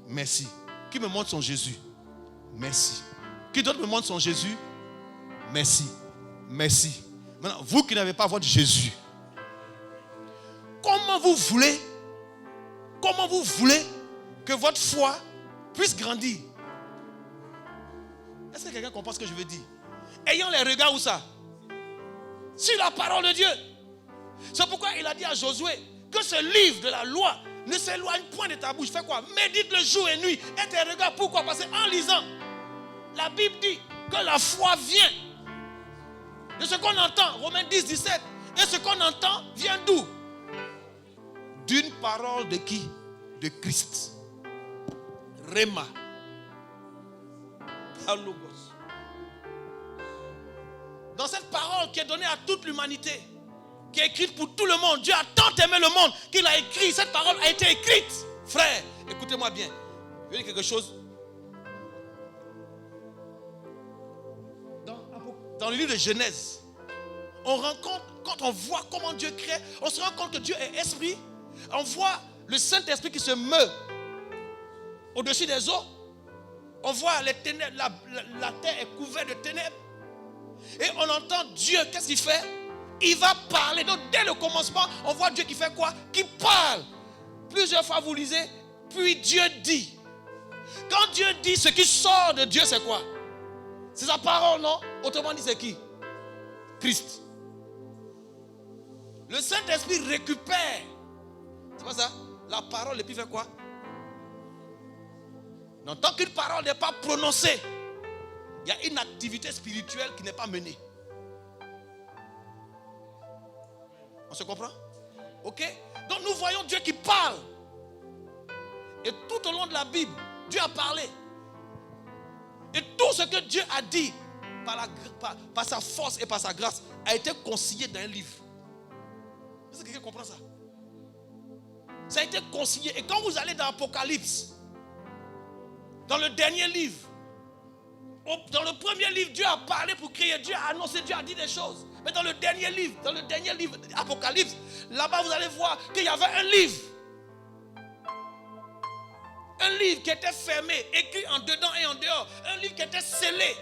Merci. Qui me montre son Jésus? Merci. Qui d'autre me montre son Jésus? Merci. Merci. Maintenant, vous qui n'avez pas votre Jésus, comment vous voulez que votre foi puisse grandir? Est-ce que quelqu'un comprend ce que je veux dire? Ayant les regards où ça? Sur la parole de Dieu. C'est pourquoi il a dit à Josué que ce livre de la loi ne s'éloigne point de ta bouche. Fais quoi? Médite le jour et nuit. Et tes regards, pourquoi? Parce qu'en lisant, la Bible dit que la foi vient de ce qu'on entend. Romains 10, 17. Et ce qu'on entend vient d'où? D'une parole de qui? De Christ. Réma. Logos. Dans cette parole qui est donnée à toute l'humanité, qui est écrite pour tout le monde, Dieu a tant aimé le monde qu'il a écrit. Cette parole a été écrite. Frère, écoutez-moi bien. Je vais dire quelque chose. Dans le livre de Genèse, on rencontre, quand on voit comment Dieu crée, on se rend compte que Dieu est esprit. On voit le Saint-Esprit qui se meut au-dessus des eaux. On voit les ténèbres, la terre est couverte de ténèbres. Et on entend Dieu, qu'est-ce qu'il fait? Il va parler. Donc dès le commencement, on voit Dieu qui fait quoi? Qui parle. Plusieurs fois vous lisez, puis Dieu dit. Quand Dieu dit, ce qui sort de Dieu, c'est quoi? C'est sa parole, non? Autrement dit, c'est qui? Christ. Le Saint-Esprit récupère. C'est pas ça? La parole et puis fait quoi? Donc, tant qu'une parole n'est pas prononcée, il y a une activité spirituelle qui n'est pas menée. On se comprend? Ok? Donc nous voyons Dieu qui parle. Et tout au long de la Bible, Dieu a parlé. Et tout ce que Dieu a dit par sa force et par sa grâce a été consigné dans un livre. Est-ce que quelqu'un comprend ça? Ça a été consigné. Et quand vous allez dans l'Apocalypse, dans le dernier livre, dans le premier livre, Dieu a parlé pour créer, Dieu a annoncé, Dieu a dit des choses. Mais dans le dernier livre, Apocalypse, là-bas vous allez voir qu'il y avait un livre. Un livre qui était fermé, écrit en dedans et en dehors. Un livre qui était scellé.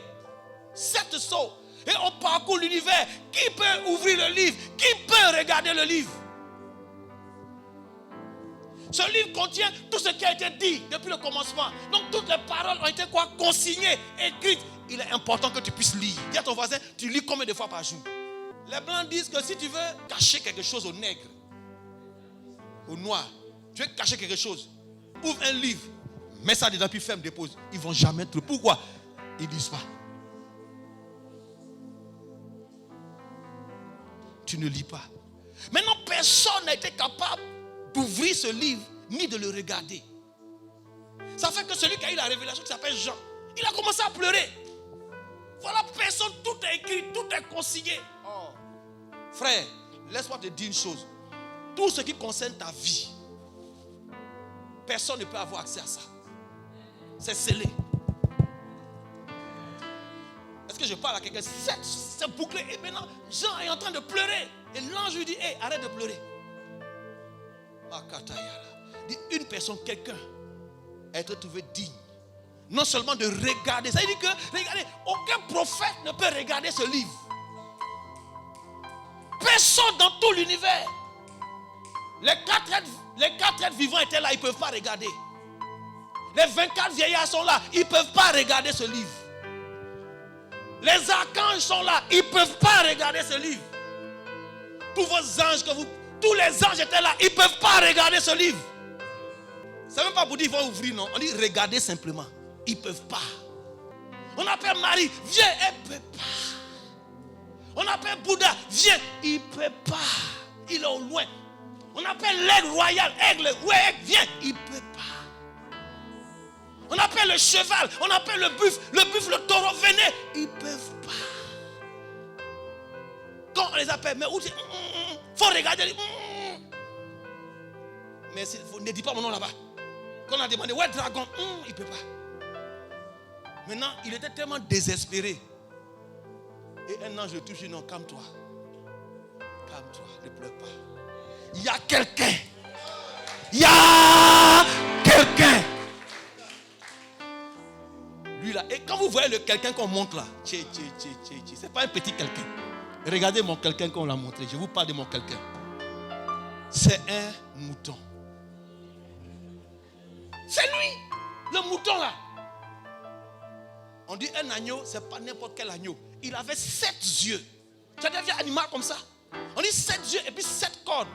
7 sceaux. Et on parcourt l'univers. Qui peut ouvrir le livre? Qui peut regarder le livre? Ce livre contient tout ce qui a été dit depuis le commencement. Donc toutes les paroles ont été quoi? Consignées, écrites. Il est important que tu puisses lire. Dis à ton voisin, tu lis combien de fois par jour? Les blancs disent que si tu veux cacher quelque chose aux nègres, aux noirs, tu veux cacher quelque chose, ouvre un livre, mets ça dedans puis ferme, dépose. Ils ne vont jamais trouver. Pourquoi? Ils ne disent pas. Tu ne lis pas. Maintenant, personne n'a été capable d'ouvrir ce livre ni de le regarder. Ça fait que celui qui a eu la révélation, qui s'appelle Jean, il a commencé à pleurer. Voilà, personne, tout est écrit, tout est consigné. Oh. Frère, laisse-moi te dire une chose. Tout ce qui concerne ta vie, personne ne peut avoir accès à ça. C'est scellé. Est-ce que je parle à quelqu'un? C'est bouclé. Et maintenant, Jean est en train de pleurer. Et l'ange lui dit, hey, arrête de pleurer. Dit une personne, quelqu'un, être trouvé digne. Non seulement de regarder. Ça veut dire que, regardez, aucun prophète ne peut regarder ce livre. Personne dans tout l'univers. Les quatre êtres vivants étaient là, ils ne peuvent pas regarder. Les 24 vieillards sont là, ils ne peuvent pas regarder ce livre. Les archanges sont là, ils ne peuvent pas regarder ce livre. Tous vos anges tous les anges étaient là, ils ne peuvent pas regarder ce livre. C'est même pas pour dire qu'ils vont ouvrir, non. On dit regardez simplement. Ils ne peuvent pas. On appelle Marie, viens, elle ne peut pas. On appelle Bouddha, viens, il ne peut pas. Il est au loin. On appelle l'aigle royal, aigle, ouais, viens, il ne peut pas. On appelle le cheval, on appelle le buffle, le taureau, venez, ils ne peuvent pas. Quand on les appelle, mais où c'est? Faut regarder. Mais ne dis pas mon nom là-bas. Quand on a demandé, ouais, dragon, il ne peut pas. Maintenant, il était tellement désespéré. Et un ange le touche, non, calme-toi. Calme-toi, ne pleure pas. Il y a quelqu'un. Il y a quelqu'un. Lui là. Et quand vous voyez le quelqu'un qu'on montre là, c'est pas un petit quelqu'un. Regardez mon quelqu'un qu'on l'a montré. Je vous parle de mon quelqu'un. C'est un mouton. C'est lui, le mouton là. On dit un agneau, c'est pas n'importe quel agneau. Il avait 7 yeux. Tu as déjà vu un animal comme ça? On dit 7 yeux et puis 7 cornes.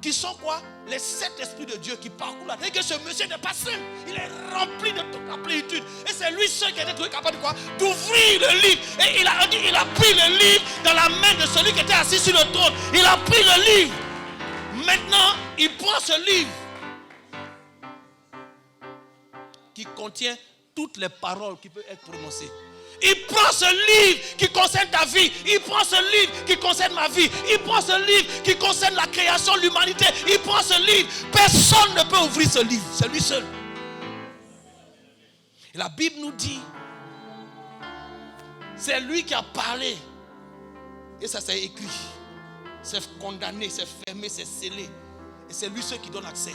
Qui sont quoi? Les 7 esprits de Dieu qui parcourent là. Et que ce monsieur n'est pas seul. Il est rempli de toute la plénitude. Et c'est lui seul qui a été capable de quoi? D'ouvrir le livre. Et il a pris le livre dans la main de celui qui était assis sur le trône. Il a pris le livre. Maintenant, il prend ce livre qui contient toutes les paroles qui peuvent être prononcées. Il prend ce livre qui concerne ta vie. Il prend ce livre qui concerne ma vie. Il prend ce livre qui concerne la création, l'humanité. Il prend ce livre. Personne ne peut ouvrir ce livre. C'est lui seul. Et la Bible nous dit, c'est lui qui a parlé. Et ça c'est écrit. C'est condamné, c'est fermé, c'est scellé. Et c'est lui seul qui donne accès.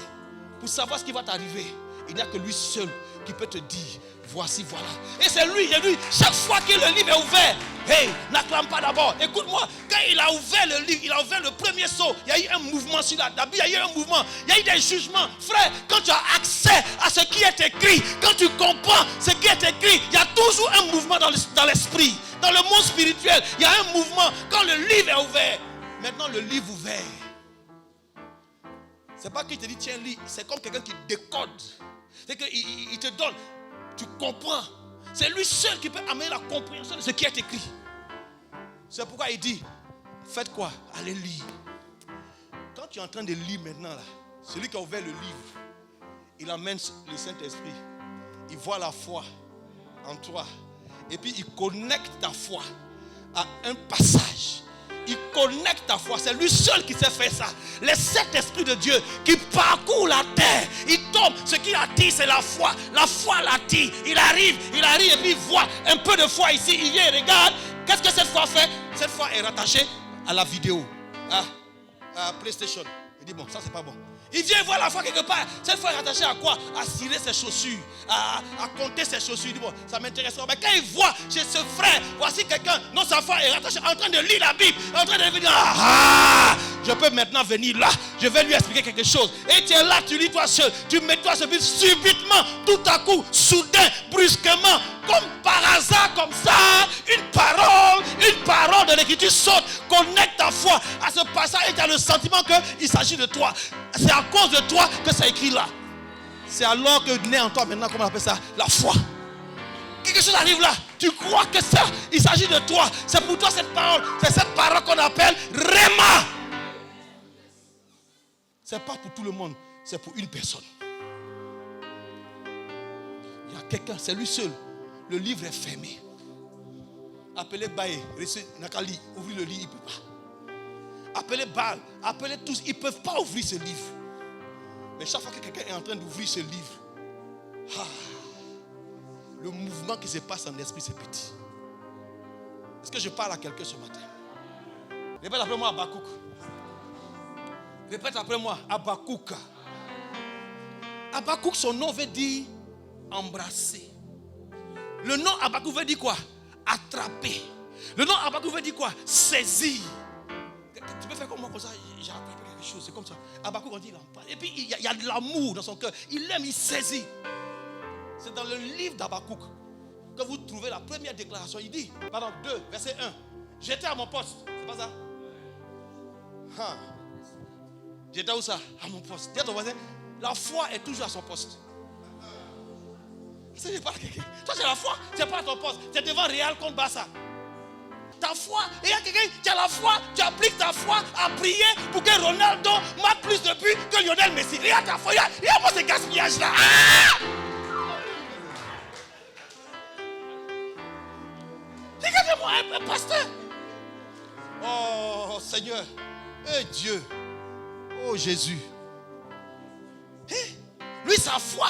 Pour savoir ce qui va t'arriver, il n'y a que lui seul qui peut te dire, voici, voilà. Et c'est lui, chaque fois que le livre est ouvert, hey, n'acclame pas d'abord. Écoute-moi, quand il a ouvert le livre, il a ouvert le premier sceau, il y a eu un mouvement sur la Bible, il y a eu un mouvement, il y a eu des jugements. Frère, quand tu as accès à ce qui est écrit, quand tu comprends ce qui est écrit, il y a toujours un mouvement dans l'esprit. Dans le monde spirituel, il y a un mouvement quand le livre est ouvert. Maintenant, le livre ouvert. C'est pas qu'il te dit, tiens, lis. C'est comme quelqu'un qui décode. C'est qu'il te donne. Tu comprends. C'est lui seul qui peut amener la compréhension de ce qui est écrit. C'est pourquoi il dit, faites quoi? Allez lire. Quand tu es en train de lire maintenant là, celui qui a ouvert le livre, il amène le Saint-Esprit. Il voit la foi en toi. Et puis il connecte ta foi à un passage. Il connecte ta foi. C'est lui seul qui sait faire ça. Le Saint-Esprit de Dieu qui parcourt la terre. Il tombe. Ce qui attire, c'est la foi. La foi l'attire. Il arrive et puis il voit un peu de foi ici. Il vient et regarde. Qu'est-ce que cette foi fait? Cette foi est rattachée à la vidéo. À PlayStation. Il dit bon, ça c'est pas bon. Il vient voir la foi quelque part. Cette fois est rattachée à quoi? À cirer ses chaussures, à compter ses chaussures. Il dit bon, ça m'intéresse pas. Mais quand il voit chez ce frère, voici quelqu'un, non, sa foi est rattachée, en train de lire la Bible, en train de dire je peux maintenant venir là, je vais lui expliquer quelque chose. Et tu es là, tu lis toi seul, tu mets toi seul, subitement, tout à coup, soudain, brusquement, comme par hasard, comme ça, une parole de l'écriture saute, connecte ta foi à ce passage et tu as le sentiment qu'il s'agit de toi. C'est à cause de toi que ça écrit là. C'est alors que naît en toi maintenant, comment on appelle ça? La foi. Quelque chose arrive là. Tu crois que ça, il s'agit de toi. C'est pour toi cette parole. C'est cette parole qu'on appelle Réma. C'est pas pour tout le monde. C'est pour une personne. Il y a quelqu'un, c'est lui seul. Le livre est fermé. Appelez Baé, Nakali, ouvrir le livre, il ne peut pas. Appelez Baal, appelez tous, ils ne peuvent pas ouvrir ce livre. Mais chaque fois que quelqu'un est en train d'ouvrir ce livre, le mouvement qui se passe en esprit, c'est petit. Est-ce que je parle à quelqu'un ce matin? Répète après moi, Habakkuk. Répète après moi, Habakkuk. Habakkuk, son nom veut dire embrasser. Le nom Habakkuk veut dire quoi? Attraper. Le nom Habakkuk veut dire quoi? Saisir. Tu peux faire comme moi, comme ça, j'ai appris quelque chose, c'est comme ça. Habakkuk, on dit, et puis il y a de l'amour dans son cœur. Il aime, il saisit. C'est dans le livre d'Habakkuk que vous trouvez la première déclaration. Il dit, pardon, 2, verset 1. J'étais à mon poste. C'est pas ça? J'étais où ça? À mon poste. Dis à ton voisin, la foi est toujours à son poste. C'est pas quelqu'un. Toi, c'est la foi, c'est pas à ton poste. C'est devant Real contre Barça. Ta foi, et il y a quelqu'un, tu as la foi, tu appliques ta foi à prier pour que Ronaldo marque plus de buts que Lionel Messi. Il y a ta foi, il y a pas ce gaspillage là. Regardez-moi un pasteur. Oh Seigneur, Dieu, oh Jésus. Lui, sa foi,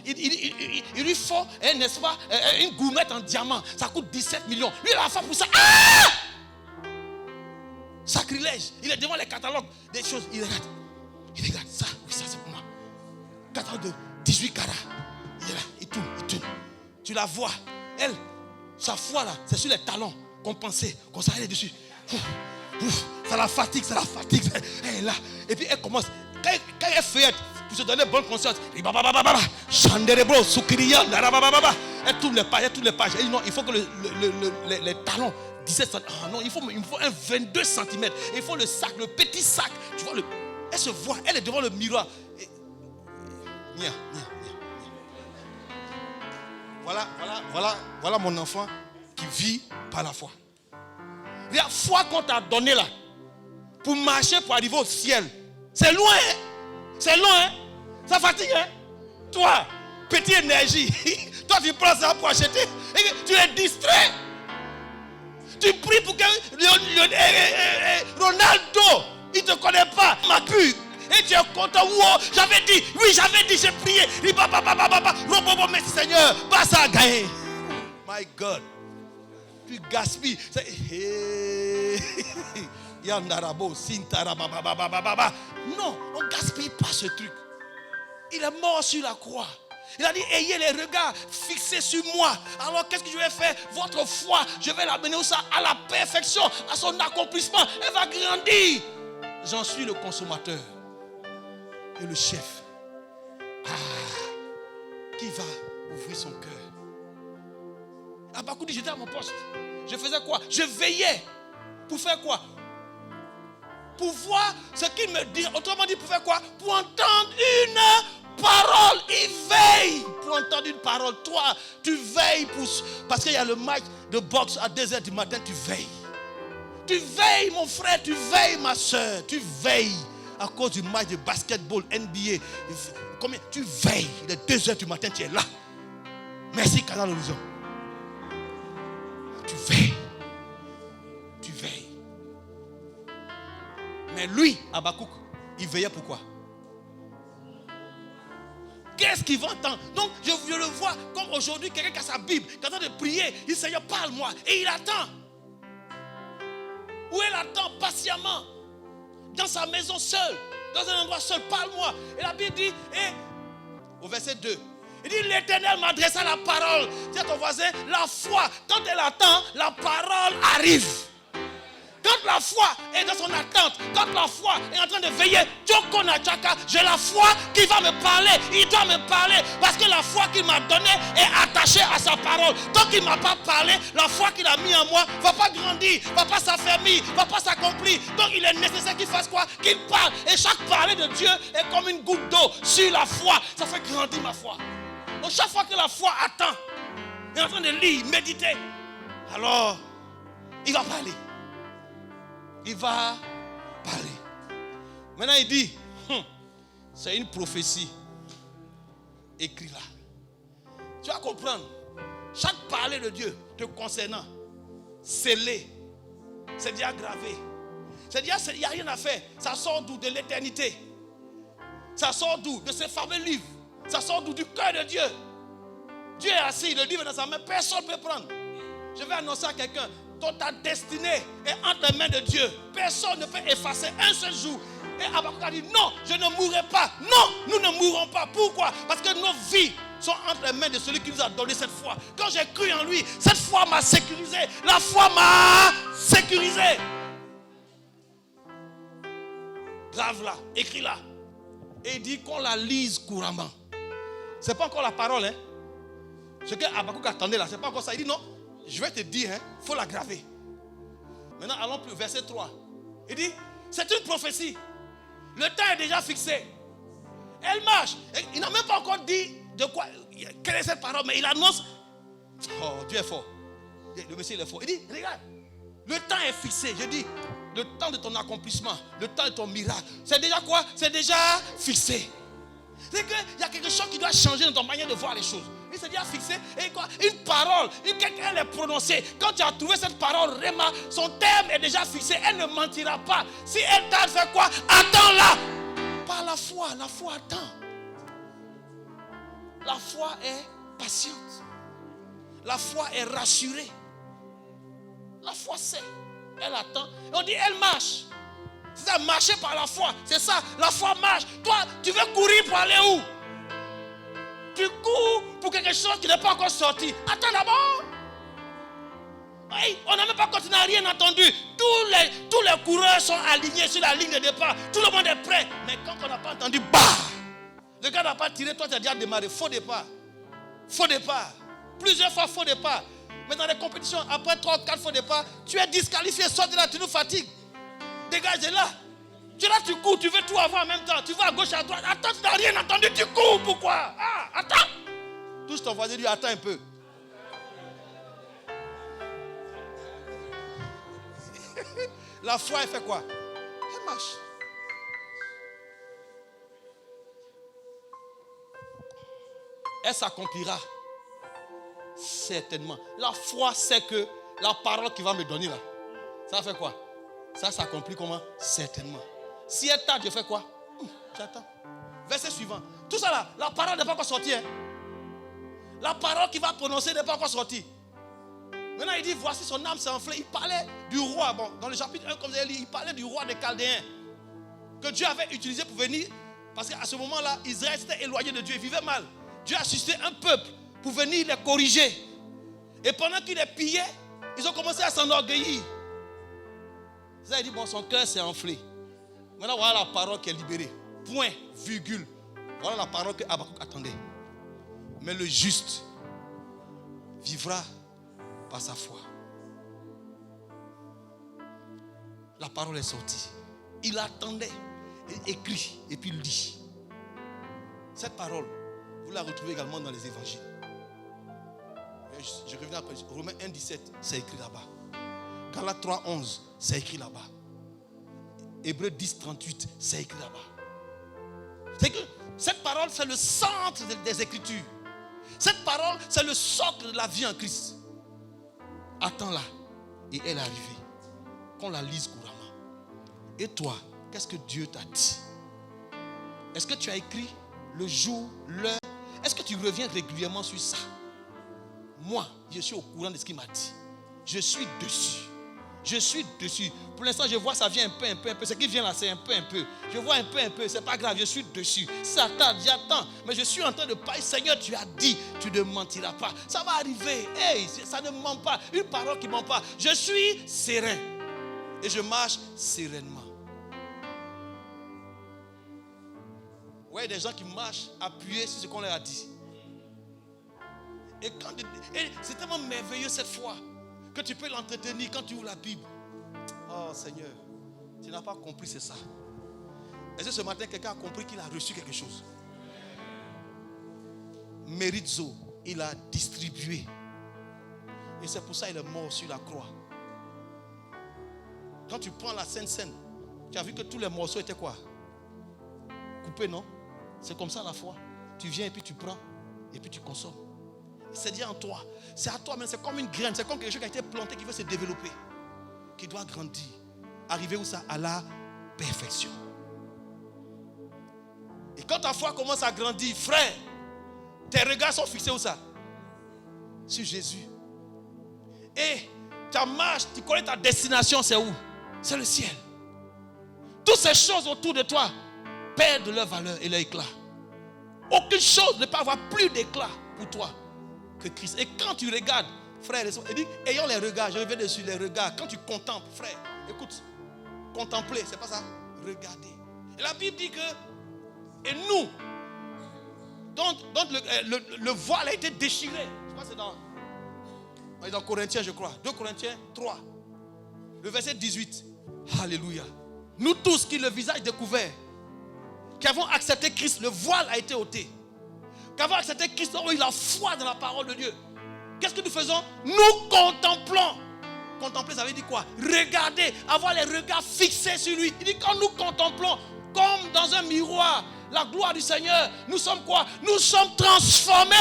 il lui faut, n'est-ce pas, une gourmette en diamant. Ça coûte 17 millions. Lui, il a la foi pour ça. Sacrilège. Il est devant les catalogues des choses. Il regarde ça. Oui, ça c'est pour moi. Catalogue de 18 carats. Il est là, il tourne. Tu la vois. Elle, sa foi là, c'est sur les talons qu'on pensait, qu'on s'arrête dessus. Ça la fatigue. Elle est là. Et puis elle commence. Quand elle feuillette, pour se donner bonne conscience, elle tourne les pages. Elle dit non, il faut que les talons, 17 cm. Oh non, il faut un 22 cm. Il faut le sac, le petit sac. Tu vois, elle se voit, elle est devant le miroir. Voilà mon enfant qui vit par la foi. La foi qu'on t'a donnée là, pour marcher, pour arriver au ciel, c'est loin, hein? Ça fatigue, hein? Toi, petite énergie, toi tu prends ça pour acheter, et tu es distrait. Tu pries pour que Ronaldo, il ne te connaît pas, m'a pu. Et tu es content, wow, j'avais dit, j'ai prié. Merci Seigneur, pas ça a gagné. My God, tu gaspilles. Non, on ne gaspille pas ce truc. Il est mort sur la croix. Il a dit, ayez les regards fixés sur moi. Alors qu'est-ce que je vais faire? Votre foi, je vais l'amener à la perfection, à son accomplissement. Elle va grandir. J'en suis le consommateur et le chef. Qui va ouvrir son cœur? Habakkuk dit, j'étais à mon poste. Je faisais quoi? Je veillais. Pour faire quoi? Pour voir ce qu'il me dit. Autrement dit, pour faire quoi? Pour entendre une parole. Il veille pour entendre une parole. Toi, tu veilles parce qu'il y a le match de boxe à 2h du matin, tu veilles. Tu veilles, mon frère, tu veilles, ma soeur, tu veilles. à cause du match de basketball, NBA. Combien tu veilles, il est 2h du matin, tu es là. Merci, Canal Horizon. Tu veilles. Tu veilles. Mais lui, Habakkuk, il veillait pourquoi? Qu'est-ce qu'il va entendre? Donc, je le vois comme aujourd'hui, quelqu'un qui a sa Bible, qui est en train de prier. Il dit, Seigneur, parle-moi. Et il attend. Où il attend patiemment. Dans sa maison seule. Dans un endroit seul. Parle-moi. Et la Bible dit, au verset 2, il dit, l'Éternel m'adressa la parole. Dis à ton voisin, la foi, quand elle attend, la parole arrive. Quand la foi est dans son attente, quand la foi est en train de veiller, j'ai la foi qui va me parler. Il doit me parler parce que la foi qu'il m'a donnée est attachée à sa parole. Tant qu'il ne m'a pas parlé, la foi qu'il a mis en moi ne va pas grandir, ne va pas s'affermir, ne va pas s'accomplir. Donc il est nécessaire qu'il fasse quoi? Qu'il parle. Et chaque parler de Dieu est comme une goutte d'eau sur la foi. Ça fait grandir ma foi. Donc chaque fois que la foi attend, est en train de lire, méditer, alors il va parler. Il va parler. Maintenant il dit, c'est une prophétie. Écris-la. Tu vas comprendre. Chaque parler de Dieu te concernant, scellé, c'est déjà gravé. C'est-à-dire il n'y a rien à faire. Ça sort d'où? De l'éternité. Ça sort d'où? De ces fameux livres. Ça sort d'où? Du cœur de Dieu. Dieu est assis, le livre est dans sa main, personne ne peut prendre. Je vais annoncer à quelqu'un, ta destinée est entre les mains de Dieu. Personne ne peut effacer un seul jour. Et Habakkuk a dit, non, je ne mourrai pas. Non, nous ne mourrons pas. Pourquoi? Parce que nos vies sont entre les mains de celui qui nous a donné cette foi. Quand j'ai cru en lui, cette foi m'a sécurisé. La foi m'a sécurisé. Grave-la, écris-la. Et il dit qu'on la lise couramment. Ce n'est pas encore la parole. Hein? Ce que Habakkuk attendait là, ce n'est pas encore ça. Il dit non. Je vais te dire, il faut la graver. Maintenant, allons plus, verset 3. Il dit, c'est une prophétie. Le temps est déjà fixé. Elle marche. Et il n'a même pas encore dit de quoi, quelle est cette parole, mais il annonce. Oh, Dieu est fort. Le Messie il est fort. Il dit, regarde, le temps est fixé. Je dis, le temps de ton accomplissement, le temps de ton miracle, c'est déjà quoi? C'est déjà fixé. C'est qu'il y a quelque chose qui doit changer dans ton manière de voir les choses. Il s'est déjà fixé. Et quoi? Une parole, quelqu'un l'a prononcée. Quand tu as trouvé cette parole, Réma, son terme est déjà fixé. Elle ne mentira pas. Si elle t'a fait quoi? Attends-la. Par la foi attend. La foi est patiente. La foi est rassurée. La foi sait. Elle attend. Et on dit, elle marche. C'est ça, marcher par la foi. C'est ça, la foi marche. Toi, tu veux courir pour aller où? Tu cours pour quelque chose qui n'est pas encore sorti. Attends d'abord. Oui, on n'a même pas continué, on n'a rien entendu. Tous les coureurs sont alignés sur la ligne de départ. Tout le monde est prêt. Mais quand on n'a pas entendu, bah! Le gars n'a pas tiré, toi tu as déjà démarré. Faux départ. Faux départ. Plusieurs fois faux départ. Mais dans les compétitions, après 3 ou 4 faux départ, tu es disqualifié. Sors de là, tu nous fatigues. Dégage de là. Tu es là, tu cours, tu veux tout avoir en même temps. Tu vas à gauche, à droite. Attends, tu n'as rien entendu, tu cours. Pourquoi? Ah, attends. Touche ton voisin, lui, attends un peu. La foi, elle fait quoi? Elle marche. Elle s'accomplira. Certainement. La foi sait que la parole qu'il va me donner là, ça fait quoi? Ça s'accomplit comment? Certainement. Si elle tarde, je fais quoi? J'attends. Verset suivant. Tout ça là, la parole n'est pas encore sortie. Hein? La parole qu'il va prononcer n'est pas encore sortie. Maintenant il dit, voici son âme s'est enflée. Il parlait du roi. Bon, dans le chapitre 1, comme vous avez lu, il parlait du roi des Chaldéens. Que Dieu avait utilisé pour venir. Parce qu'à ce moment-là, Israël s'était éloigné de Dieu. Il vivait mal. Dieu a suscité un peuple pour venir les corriger. Et pendant qu'il les pillait, ils ont commencé à s'enorgueillir. Ça a dit, bon, son cœur s'est enflé. Maintenant, voilà la parole qui est libérée. Point, virgule. Voilà la parole que Habakkuk attendait. Mais le juste vivra par sa foi. La parole est sortie. Il attendait, il écrit et puis il lit. Cette parole, vous la retrouvez également dans les évangiles. Je reviens après. Romains 1, 17, c'est écrit là-bas. Galates 3, 11, c'est écrit là-bas. Hébreux 10, 38, c'est écrit là-bas. C'est que cette parole, c'est le centre des Écritures. Cette parole, c'est le socle de la vie en Christ. Attends-la. Et elle est arrivée. Qu'on la lise couramment. Et toi, qu'est-ce que Dieu t'a dit? Est-ce que tu as écrit le jour, l'heure? Est-ce que tu reviens régulièrement sur ça? Moi, je suis au courant de ce qu'il m'a dit. Je suis dessus. Je suis dessus. Pour l'instant, je vois ça vient un peu. Ce qui vient là, c'est un peu. Je vois un peu. C'est pas grave, je suis dessus. Ça tarde, j'attends. Mais je suis en train de parler. Seigneur, tu as dit, tu ne mentiras pas. Ça va arriver. Hey, ça ne ment pas. Une parole qui ne ment pas. Je suis serein. Et je marche sereinement. Ouais, des gens qui marchent appuyés sur ce qu'on leur a dit. Et c'est tellement merveilleux cette foi que tu peux l'entretenir quand tu ouvres la Bible. Oh Seigneur, tu n'as pas compris, c'est ça. Est-ce que ce matin quelqu'un a compris qu'il a reçu quelque chose? Mérizo, il a distribué. Et c'est pour ça qu'il est mort sur la croix. Quand tu prends la Sainte Seine, tu as vu que tous les morceaux étaient quoi? Coupés, non? C'est comme ça la foi. Tu viens et puis tu prends et puis tu consommes. C'est dit en toi. C'est à toi, mais c'est comme une graine. C'est comme quelque chose qui a été planté, qui veut se développer, qui doit grandir. Arriver où ça? À la perfection. Et quand ta foi commence à grandir, frère, tes regards sont fixés où ça? Sur Jésus. Et ta marche, tu connais ta destination, c'est où? C'est le ciel. Toutes ces choses autour de toi perdent leur valeur et leur éclat. Aucune chose ne peut avoir plus d'éclat pour toi que Christ. Et quand tu regardes, frère, il dit, ayant les regards, je reviens dessus, les regards. Quand tu contemples, frère, écoute, contempler, c'est pas ça, regarder. Et la Bible dit que, et nous, donc le voile a été déchiré. Je crois que c'est dans Corinthiens, je crois. 2 Corinthiens 3, le verset 18. Alléluia. Nous tous qui le visage découvert, qui avons accepté Christ, le voile a été ôté. Qui avons accepté Christ, nous avons eu la foi dans la parole de Dieu. Qu'est-ce que nous faisons? Nous contemplons. Contempler, ça veut dire quoi? Regarder, avoir les regards fixés sur lui. Il dit quand nous contemplons, comme dans un miroir, la gloire du Seigneur, nous sommes quoi? Nous sommes transformés.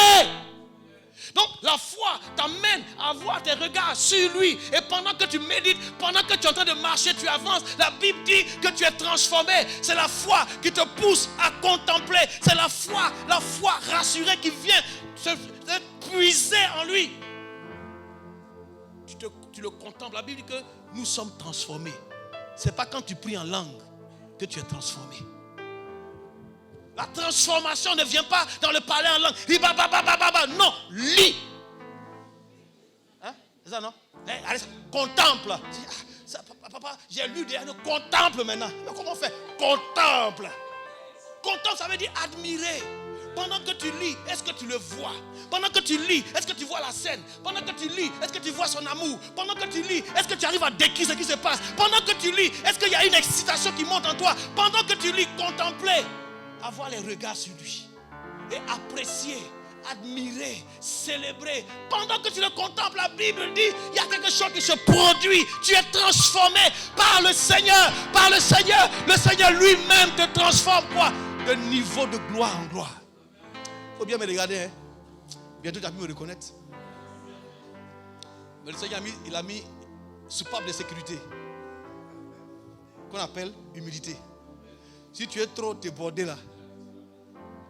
Donc la foi t'amène à avoir tes regards sur lui. Et pendant que tu médites, pendant que tu es en train de marcher, tu avances. La Bible dit que tu es transformé. C'est la foi qui te pousse à contempler. C'est la foi rassurée qui vient se puiser en lui. Tu le contemples. La Bible dit que nous sommes transformés. Ce n'est pas quand tu pries en langue que tu es transformé. La transformation ne vient pas dans le parler en langue. Non, lis. Hein? C'est ça, non? Allez, contemple. Papa, j'ai lu déjà. Contemple maintenant. Mais comment on fait? Contemple. Contemple, ça veut dire admirer. Pendant que tu lis, est-ce que tu le vois? Pendant que tu lis, est-ce que tu vois la scène? Pendant que tu lis, est-ce que tu vois son amour? Pendant que tu lis, est-ce que tu arrives à décrire ce qui se passe? Pendant que tu lis, est-ce qu'il y a une excitation qui monte en toi? Pendant que tu lis, contempler. Avoir les regards sur lui et apprécier, admirer, célébrer. Pendant que tu le contemples, la Bible dit il y a quelque chose qui se produit. Tu es transformé par le Seigneur. Par le Seigneur. Le Seigneur lui-même te transforme quoi? De niveau de gloire en gloire. Il faut bien me regarder. Hein? Bientôt tu as pu me reconnaître. Mais le Seigneur il a mis soupape de sécurité qu'on appelle humilité. Si tu es trop débordé là,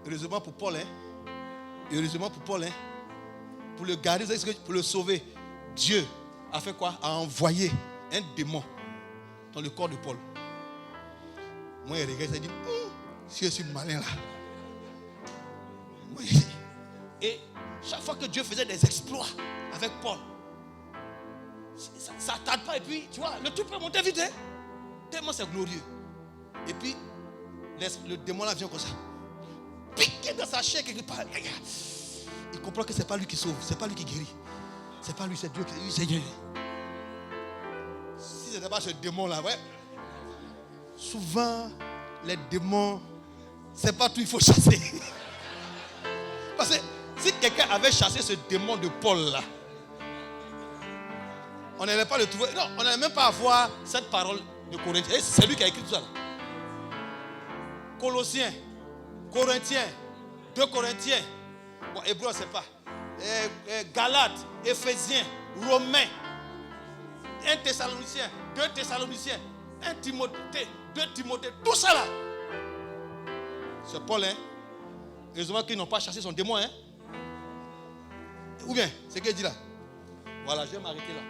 heureusement pour Paul, pour le garder, pour le sauver, Dieu a fait quoi? A envoyé un démon dans le corps de Paul. Moi, il regarde, il dit, si je suis malin là. Et chaque fois que Dieu faisait des exploits avec Paul, ça ne tarde pas. Et puis, tu vois, le tout peut monter vite. Hein? Tellement c'est glorieux. Et puis, le démon là vient comme ça. Piqué dans sa chair quelque part. Il comprend que ce n'est pas lui qui sauve. Ce n'est pas lui qui guérit. Ce n'est pas lui, c'est Dieu qui guérit. Si ce n'était pas ce démon là, ouais. Souvent, les démons, ce n'est pas tout, il faut chasser. Parce que si quelqu'un avait chassé ce démon de Paul là, on n'allait pas le trouver. Non, on n'allait même pas avoir cette parole de Corinthiens. Et c'est lui qui a écrit tout ça là. Colossiens, Corinthiens, 2 Corinthiens. Bon, Hébreu, on ne sait pas. Galates, Éphésiens, Romains, 1 Thessaloniciens, 2 Thessaloniciens, 1 Timothée, 2 Timothée, tout ça là. C'est Paul, hein. Heureusement qu'ils n'ont pas chassé son démon, hein. Ou bien, c'est ce qu'il dit là. Voilà, je vais m'arrêter là.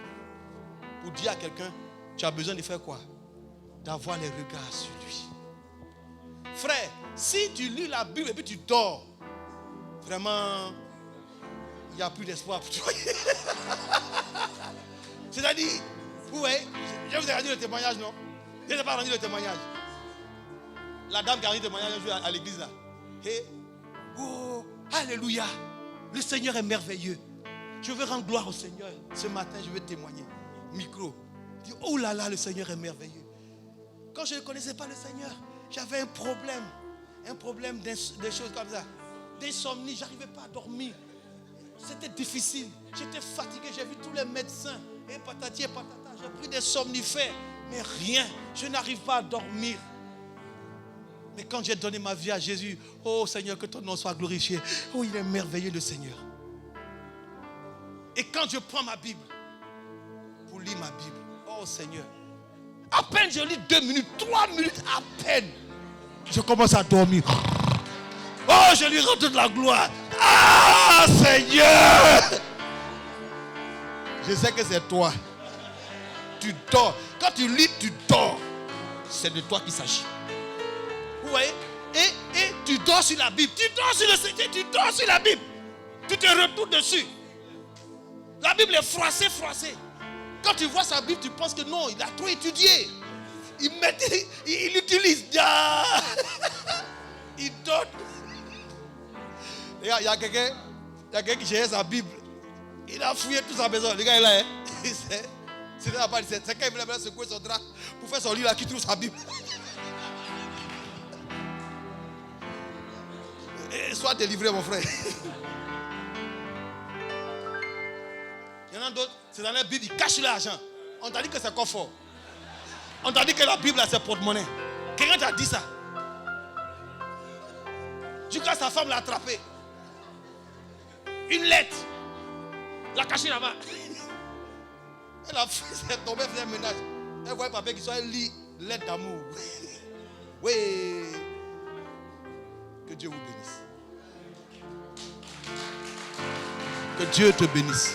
Pour dire à quelqu'un, tu as besoin de faire quoi? D'avoir les regards sur lui. Frère, si tu lis la Bible et puis tu dors, vraiment, il n'y a plus d'espoir pour toi. C'est-à-dire, vous voyez, je vous ai rendu le témoignage, non? Je n'ai pas rendu le témoignage. La dame qui a rendu le témoignage à l'église là. Et, oh, alléluia, le Seigneur est merveilleux. Je veux rendre gloire au Seigneur. Ce matin, je veux témoigner. Micro. Dis, oh là là, le Seigneur est merveilleux. Quand je ne connaissais pas le Seigneur, j'avais un problème des choses comme ça. D'insomnie, je n'arrivais pas à dormir. C'était difficile. J'étais fatigué, j'ai vu tous les médecins. Et patati et patata, j'ai pris des somnifères. Mais rien, je n'arrive pas à dormir. Mais quand j'ai donné ma vie à Jésus, oh Seigneur, que ton nom soit glorifié. Oh, il est merveilleux le Seigneur. Et quand je prends ma Bible, pour lire ma Bible, oh Seigneur, à peine je lis 2 minutes, 3 minutes à peine, je commence à dormir. Oh, je lui rends toute la gloire. Ah, Seigneur! Je sais que c'est toi. Tu dors. Quand tu lis, tu dors. C'est de toi qu'il s'agit. Vous voyez? Et tu dors sur la Bible. Tu dors sur le Seigneur, tu dors sur la Bible. Tu te retournes dessus. La Bible est froissée. Quand tu vois sa Bible, tu penses que non, il a trop étudié. Il utilise. Il donne. Il y a quelqu'un qui gérait sa Bible. Il a fouillé toute sa maison. Le gars est là. C'est quand il voulait secouer son drap pour faire son lit là qui trouve sa Bible. Et sois délivré, mon frère. Il y en a d'autres, c'est dans la Bible, ils cachent l'argent. On t'a dit que c'est confort. On t'a dit que la Bible, c'est porte-monnaie. Quelqu'un t'a dit ça. Jusqu'à sa femme l'a attrapé. Une lettre. L'a cachée là-bas. Elle a fait tomber, elle faisait un ménage. Elle voyait papa qui soit lit lettre d'amour. Oui. Que Dieu vous bénisse. Que Dieu te bénisse.